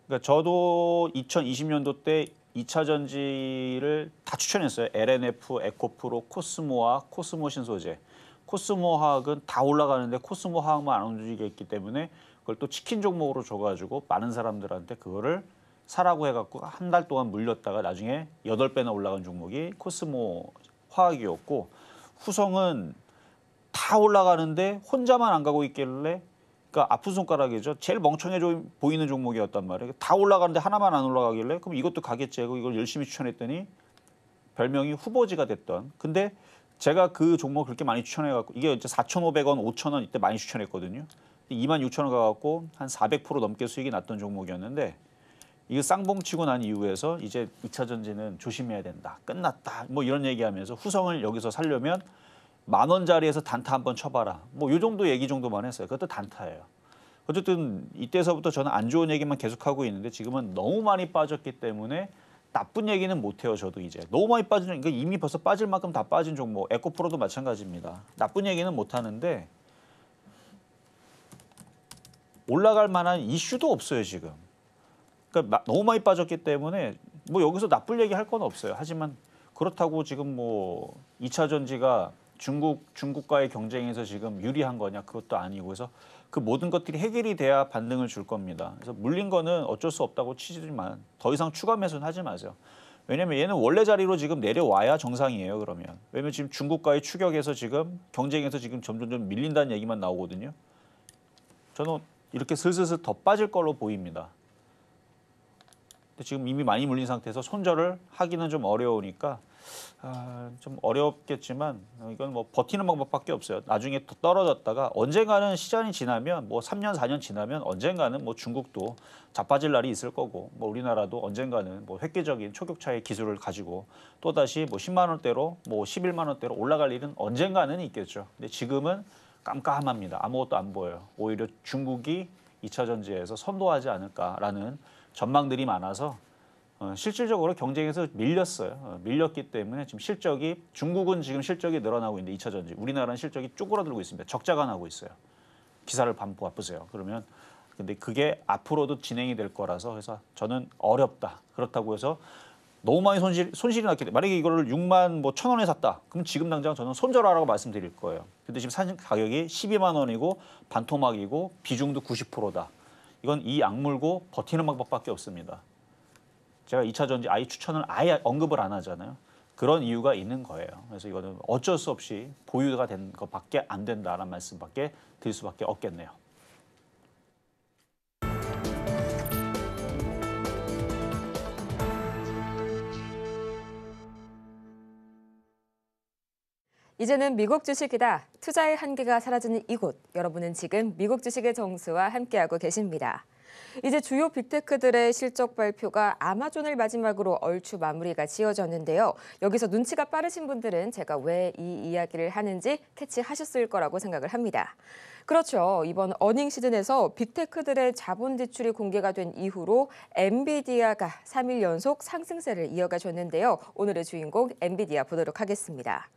그러니까 저도 2020년도 때 2차 전지를 다 추천했어요. LNF, 에코프로, 코스모화학, 코스모 신소재. 코스모 화학은 다 올라가는데 코스모 화학만 안 움직였기 때문에 그걸 또 치킨 종목으로 줘가지고 많은 사람들한테 그거를 사라고 해갖고 한 달 동안 물렸다가 나중에 8배나 올라간 종목이 코스모 화학이었고 후성은 다 올라가는데 혼자만 안 가고 있길래 그러니까 아픈 손가락이죠. 제일 멍청해 보이는 종목이었단 말이에요. 다 올라가는데 하나만 안 올라가길래 그럼 이것도 가겠지 하고 이걸 열심히 추천했더니 별명이 후보지가 됐던. 근데 제가 그 종목 그렇게 많이 추천해갖고 이게 이제 4,500원, 5,000원 이때 많이 추천했거든요. 26,000원 가갖고 한 400% 넘게 수익이 났던 종목이었는데 이거 쌍봉 치고 난 이후에서 이제 2차 전지는 조심해야 된다. 끝났다. 뭐 이런 얘기하면서 후성을 여기서 살려면 10,000원짜리에서 단타 한번 쳐봐라. 뭐 이 정도 얘기 정도만 했어요. 그것도 단타예요. 어쨌든 이때서부터 저는 안 좋은 얘기만 계속하고 있는데 지금은 너무 많이 빠졌기 때문에 나쁜 얘기는 못해요. 저도 이제. 너무 많이 빠진 그러니까 이미 벌써 빠질 만큼 다 빠진 종목. 에코프로도 마찬가지입니다. 나쁜 얘기는 못하는데 올라갈 만한 이슈도 없어요. 지금. 그러니까 너무 많이 빠졌기 때문에 뭐 여기서 나쁠 얘기 할 건 없어요. 하지만 그렇다고 지금 뭐 2차 전지가 중국과의 경쟁에서 지금 유리한 거냐 그것도 아니고 그래서 그 모든 것들이 해결이 돼야 반등을 줄 겁니다. 그래서 물린 거는 어쩔 수 없다고 치지만 더 이상 추가 매수는 하지 마세요. 왜냐면 얘는 원래 자리로 지금 내려와야 정상이에요. 그러면 왜냐면 지금 중국과의 추격에서 지금 경쟁에서 지금 점점 밀린다는 얘기만 나오거든요. 저는 이렇게 슬슬 더 빠질 걸로 보입니다. 근데 지금 이미 많이 물린 상태에서 손절을 하기는 좀 어려우니까 좀 어렵겠지만 이건 뭐 버티는 방법밖에 없어요. 나중에 더 떨어졌다가 언젠가는 시간이 지나면 뭐 3년, 4년 지나면 언젠가는 뭐 중국도 자빠질 날이 있을 거고 뭐 우리나라도 언젠가는 뭐 획기적인 초격차의 기술을 가지고 또다시 뭐 10만 원대로 뭐 11만 원대로 올라갈 일은 언젠가는 있겠죠. 근데 지금은 깜깜합니다. 아무것도 안 보여요. 오히려 중국이 2차 전지에서 선도하지 않을까라는 전망들이 많아서 실질적으로 경쟁에서 밀렸어요. 밀렸기 때문에 지금 실적이 중국은 지금 실적이 늘어나고 있는데 2차 전지 우리나라는 실적이 쪼그라들고 있습니다. 적자가 나고 있어요. 기사를 바쁘세요. 그러면 근데 그게 앞으로도 진행이 될 거라서 그래서 저는 어렵다. 그렇다고 해서 너무 많이 손실이 났기 때문에 만약에 이거를 6만 뭐 1,000원에 샀다. 그럼 지금 당장 저는 손절하라고 말씀드릴 거예요. 근데 지금 산 가격이 12만 원이고 반토막이고 비중도 90%다. 이건 이 악물고 버티는 방법밖에 없습니다. 제가 2차 전지 추천을 아예 언급을 안 하잖아요. 그런 이유가 있는 거예요. 그래서 이거는 어쩔 수 없이 보유가 된 것밖에 안 된다라는 말씀밖에 드릴 수밖에 없겠네요. 이제는 미국 주식이다. 투자의 한계가 사라지는 이곳. 여러분은 지금 미국 주식의 정수와 함께하고 계십니다. 이제 주요 빅테크들의 실적 발표가 아마존을 마지막으로 얼추 마무리가 지어졌는데요. 여기서 눈치가 빠르신 분들은 제가 왜 이 이야기를 하는지 캐치하셨을 거라고 생각을 합니다. 그렇죠. 이번 어닝 시즌에서 빅테크들의 자본 지출이 공개가 된 이후로 엔비디아가 3일 연속 상승세를 이어가줬는데요. 오늘의 주인공 엔비디아 보도록 하겠습니다.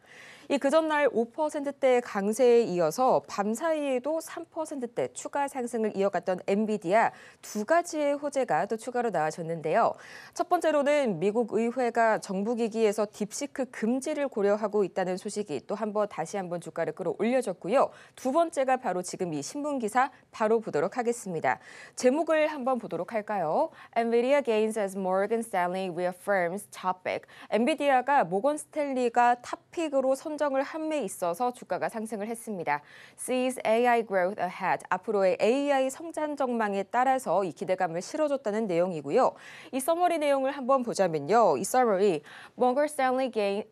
이 그전날 5%대 강세에 이어서 밤사이에도 3%대 추가 상승을 이어갔던 엔비디아 두 가지의 호재가 또 추가로 나와졌는데요. 첫 번째로는 미국 의회가 정부기기에서 딥시크 금지를 고려하고 있다는 소식이 또 다시 한번 주가를 끌어올려줬고요. 두 번째가 바로 지금 이 신문기사 바로 보도록 하겠습니다. 제목을 한번 보도록 할까요? Nvidia gains as Morgan Stanley reaffirms topic. 엔비디아가 모건 스탠리가 탑픽으로 선정을 함에 있어서 주가가 상승을 했습니다. Sees AI growth ahead. 앞으로의 AI 성장 전망에 따라서 이 기대감을 실어줬다는 내용이고요. 이 서머리 내용을 한번 보자면요. 이 서머리,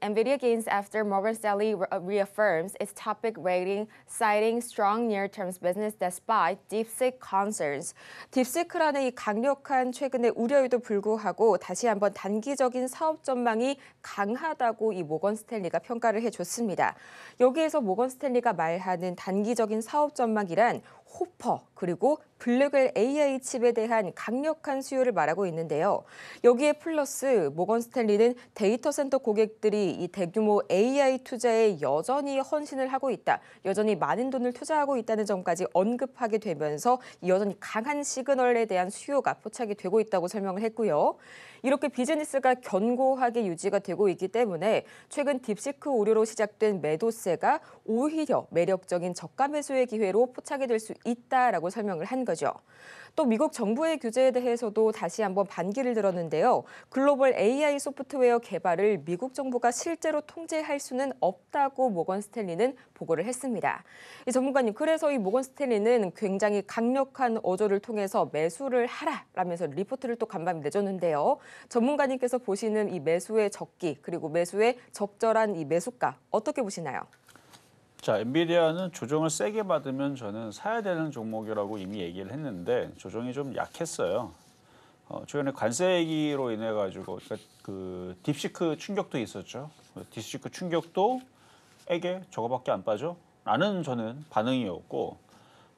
Nvidia gains after Morgan Stanley reaffirms its topic rating, citing strong near-term business despite DeepSeek concerns. 딥시크라는 이 강력한 최근의 우려에도 불구하고 다시 한번 단기적인 사업 전망이 강하다고 이 모건 스탠리가 평가를 해줬습니다. 여기에서 모건 스탠리가 말하는 단기적인 사업 전망이란 호퍼 그리고 블랙웰 AI 칩에 대한 강력한 수요를 말하고 있는데요. 여기에 플러스 모건 스탠리는 데이터 센터 고객들이 이 대규모 AI 투자에 여전히 헌신을 하고 있다. 여전히 많은 돈을 투자하고 있다는 점까지 언급하게 되면서 여전히 강한 시그널에 대한 수요가 포착이 되고 있다고 설명을 했고요. 이렇게 비즈니스가 견고하게 유지가 되고 있기 때문에 최근 딥시크 우려로 시작된 매도세가 오히려 매력적인 저가 매수의 기회로 포착이 될 수 있다라고 설명을 한 거죠. 또 미국 정부의 규제에 대해서도 다시 한번 반기를 들었는데요. 글로벌 AI 소프트웨어 개발을 미국 정부가 실제로 통제할 수는 없다고 모건 스탠리는 보고를 했습니다. 이 전문가님, 그래서 이 모건 스탠리는 굉장히 강력한 어조를 통해서 매수를 하라라면서 리포트를 또 간밤에 내줬는데요. 전문가님께서 보시는 이 매수의 적기 그리고 매수의 적절한 이 매수가 어떻게 보시나요? 자, 엔비디아는 조정을 세게 받으면 저는 사야 되는 종목이라고 이미 얘기를 했는데 조정이 좀 약했어요. 최근에 관세 얘기로 인해 가지고 그 딥시크 충격도 있었죠. 딥시크 충격도 에게 저거밖에 안 빠져? 라는 저는 반응이었고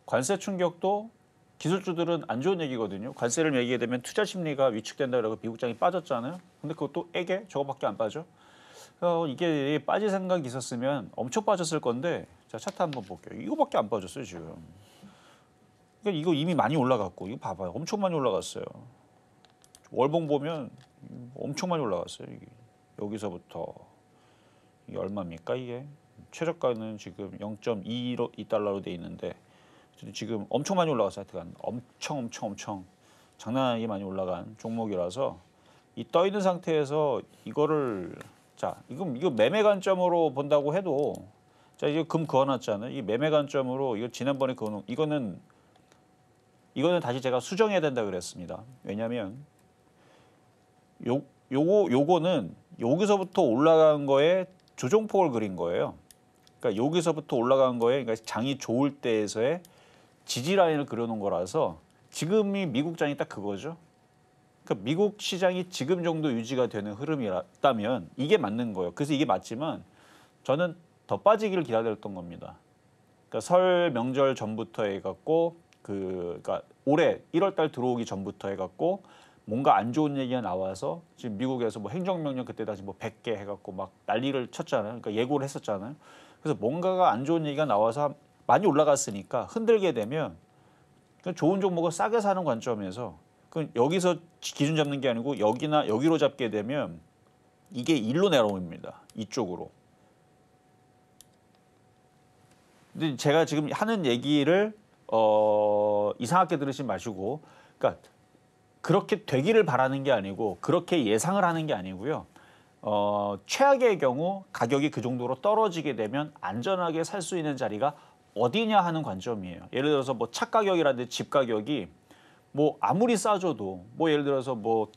관세 충격도 기술주들은 안 좋은 얘기거든요. 관세를 매기게 되면 투자 심리가 위축된다고 미국장이 빠졌잖아요. 근데 그것도 에게 저거밖에 안 빠져? 이게 빠질 생각이 있었으면 엄청 빠졌을 건데 자, 차트 한번 볼게요. 이거밖에 안 빠졌어요 지금. 그러니까 이거 이미 많이 올라갔고 이거 봐봐요. 엄청 많이 올라갔어요. 월봉 보면 엄청 많이 올라갔어요. 이게. 여기서부터 이게 얼마입니까 이게? 최저가는 지금 0.2달러로 돼 있는데 지금 엄청 많이 올라갔어요. 하여튼 엄청 장난 아니게 많이 올라간 종목이라서 이 떠 있는 상태에서 이거를 자, 이거 매매 관점으로 본다고 해도 자, 이거 금 그어놨잖아요. 이 매매 관점으로 이거 지난번에 그어놓은 이거는 다시 제가 수정해야 된다 그랬습니다. 왜냐하면 요거는 여기서부터 올라간 거에 조정폭을 그린 거예요. 그러니까 여기서부터 올라간 거에 그러니까 장이 좋을 때에서의 지지 라인을 그려놓은 거라서 지금이 미국 장이 딱 그거죠. 그러니까 미국 시장이 지금 정도 유지가 되는 흐름이었다면 이게 맞는 거예요. 그래서 이게 맞지만 저는 더 빠지기를 기다렸던 겁니다. 그러니까 설 명절 전부터 해갖고 그러니까 올해 1월달 들어오기 전부터 해갖고 뭔가 안 좋은 얘기가 나와서 지금 미국에서 뭐 행정명령 그때 다시 뭐 100개 해갖고 막 난리를 쳤잖아요. 그러니까 예고를 했었잖아요. 그래서 뭔가가 안 좋은 얘기가 나와서 많이 올라갔으니까 흔들게 되면 좋은 종목을 싸게 사는 관점에서 여기서 기준 잡는 게 아니고 여기나 여기로 잡게 되면 이게 일로 내려옵니다. 이쪽으로. 근데 제가 지금 하는 얘기를 이상하게 들으지 마시고, 그러니까 그렇게 되기를 바라는 게 아니고 그렇게 예상을 하는 게 아니고요. 최악의 경우 가격이 그 정도로 떨어지게 되면 안전하게 살 수 있는 자리가 어디냐 하는 관점이에요. 예를 들어서 뭐 차 가격이라든지 집 가격이 뭐 아무리 싸줘도 뭐 예를 들어서 뭐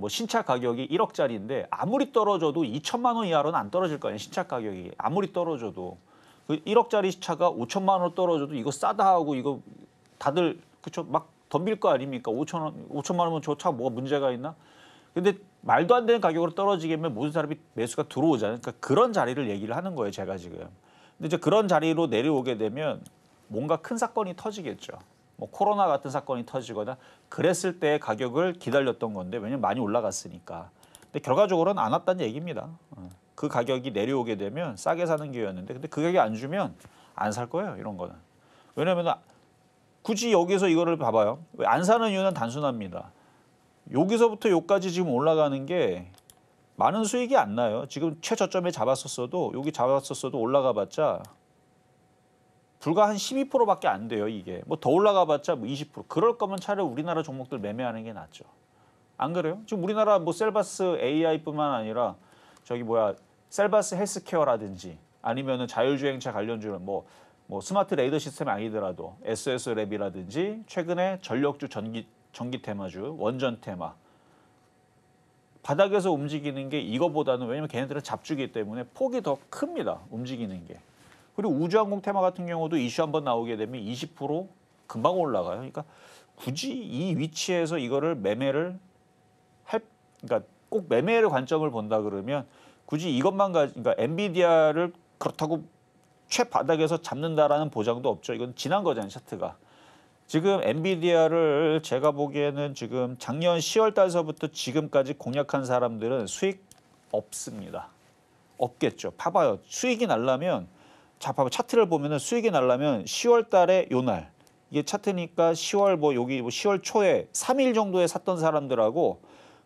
신차 가격이 1억짜리인데 아무리 떨어져도 2천만 원 이하로는 안 떨어질 거 아니에요. 신차 가격이 아무리 떨어져도 그 1억짜리 차가 5천만 원 떨어져도 이거 싸다 하고 이거 다들 그쵸 막 덤빌 거 아닙니까? 5천만 원이면 저 차 뭐가 문제가 있나? 근데 말도 안 되는 가격으로 떨어지게 되면 모든 사람이 매수가 들어오잖아요. 그러니까 그런 자리를 얘기를 하는 거예요, 제가 지금. 근데 이제 그런 자리로 내려오게 되면 뭔가 큰 사건이 터지겠죠. 뭐 코로나 같은 사건이 터지거나 그랬을 때 가격을 기다렸던 건데 왜냐면 많이 올라갔으니까. 근데 결과적으로는 안 왔다는 얘기입니다. 그 가격이 내려오게 되면 싸게 사는 기회였는데 근데 그 가격이 안 주면 안 살 거예요, 이런 거는. 왜냐면 굳이 여기서 이거를 봐봐요. 왜 안 사는 이유는 단순합니다. 여기서부터 여기까지 지금 올라가는 게 많은 수익이 안 나요. 지금 최저점에 잡았었어도 여기 잡았었어도 올라가 봤자 불과 한 12%밖에 안 돼요. 이게 뭐 더 올라가 봤자 뭐 20%. 그럴 거면 차라리 우리나라 종목들 매매하는 게 낫죠. 안 그래요? 지금 우리나라 뭐 셀바스 AI뿐만 아니라 저기 뭐야 셀바스 헬스케어라든지 아니면은 자율주행차 관련주는 뭐 스마트 레이더 시스템이 아니더라도 SS랩이라든지 최근에 전력주 전기 테마주 원전 테마 바닥에서 움직이는 게 이거보다는 왜냐면 걔네들은 잡주기 때문에 폭이 더 큽니다. 움직이는 게. 그리고 우주항공 테마 같은 경우도 이슈 한번 나오게 되면 20% 금방 올라가요. 그러니까 굳이 이 위치에서 이거를 매매를 그러니까 꼭 매매를 관점을 본다 그러면 굳이 이것만 그러니까 엔비디아를 그렇다고 최바닥에서 잡는다라는 보장도 없죠. 이건 지난 거잖아요, 차트가. 지금 엔비디아를 제가 보기에는 지금 작년 10월 달서부터 지금까지 공략한 사람들은 수익 없습니다. 없겠죠. 봐봐요. 수익이 날라면 자, 봐봐. 차트를 보면은 수익이 날라면 10월 달에 요 날. 이게 차트니까 10월 뭐 여기 뭐 10월 초에 3일 정도에 샀던 사람들하고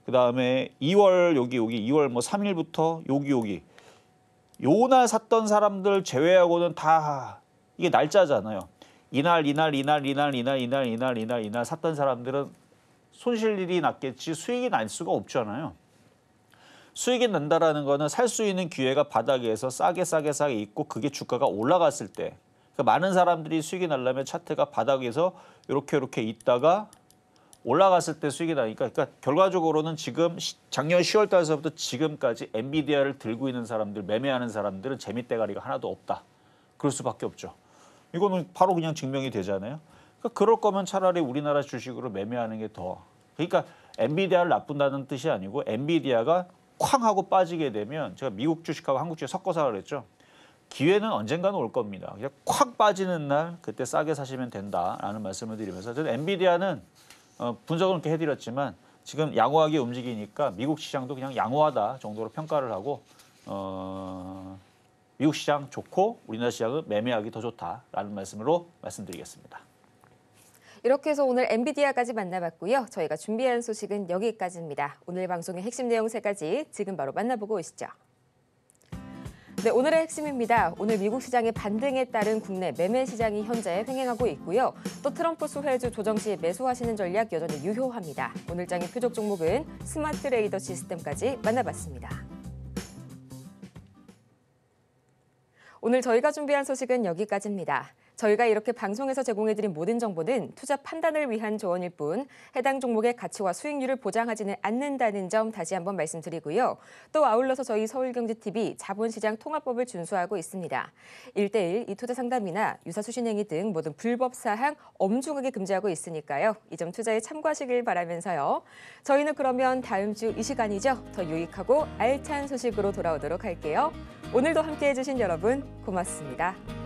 그다음에 2월 여기 2월 뭐 3일부터 여기 요 날 샀던 사람들 제외하고는 다 이게 날짜잖아요. 이날 샀던 사람들은 손실일이 났겠지 수익이 날 수가 없잖아요. 수익이 난다라는 거는 살 수 있는 기회가 바닥에서 싸게 있고 그게 주가가 올라갔을 때 그러니까 많은 사람들이 수익이 나려면 차트가 바닥에서 이렇게 있다가 올라갔을 때 수익이 나니까 그러니까 결과적으로는 지금 작년 10월 달서부터 지금까지 엔비디아를 들고 있는 사람들 매매하는 사람들은 재미대가리가 하나도 없다. 그럴 수밖에 없죠. 이거는 바로 그냥 증명이 되잖아요. 그러니까 그럴 거면 차라리 우리나라 주식으로 매매하는 게 더. 그러니까 엔비디아를 나쁜다는 뜻이 아니고 엔비디아가 쾅 하고 빠지게 되면 제가 미국 주식하고 한국 주식 섞어서 그랬죠. 기회는 언젠가는 올 겁니다. 그냥 콱 빠지는 날 그때 싸게 사시면 된다라는 말씀을 드리면서 저는 엔비디아는 분석을 이렇게 해드렸지만 지금 양호하게 움직이니까 미국 시장도 그냥 양호하다 정도로 평가를 하고 미국 시장 좋고 우리나라 시장은 매매하기 더 좋다라는 말씀으로 말씀드리겠습니다. 이렇게 해서 오늘 엔비디아까지 만나봤고요. 저희가 준비한 소식은 여기까지입니다. 오늘 방송의 핵심 내용 3가지 지금 바로 만나보고 오시죠. 네, 오늘의 핵심입니다. 오늘 미국 시장의 반등에 따른 국내 매매 시장이 현재 횡행하고 있고요. 또 트럼프 수혜주 조정 시 매수하시는 전략 여전히 유효합니다. 오늘 장의 표적 종목은 스마트 레이더 시스템까지 만나봤습니다. 오늘 저희가 준비한 소식은 여기까지입니다. 저희가 이렇게 방송에서 제공해드린 모든 정보는 투자 판단을 위한 조언일 뿐 해당 종목의 가치와 수익률을 보장하지는 않는다는 점 다시 한번 말씀드리고요. 또 아울러서 저희 서울경제TV 자본시장 통합법을 준수하고 있습니다. 1:1 이투자 상담이나 유사수신행위 등 모든 불법 사항 엄중하게 금지하고 있으니까요. 이 점 투자에 참고하시길 바라면서요. 저희는 그러면 다음 주 이 시간이죠. 더 유익하고 알찬 소식으로 돌아오도록 할게요. 오늘도 함께해 주신 여러분 고맙습니다.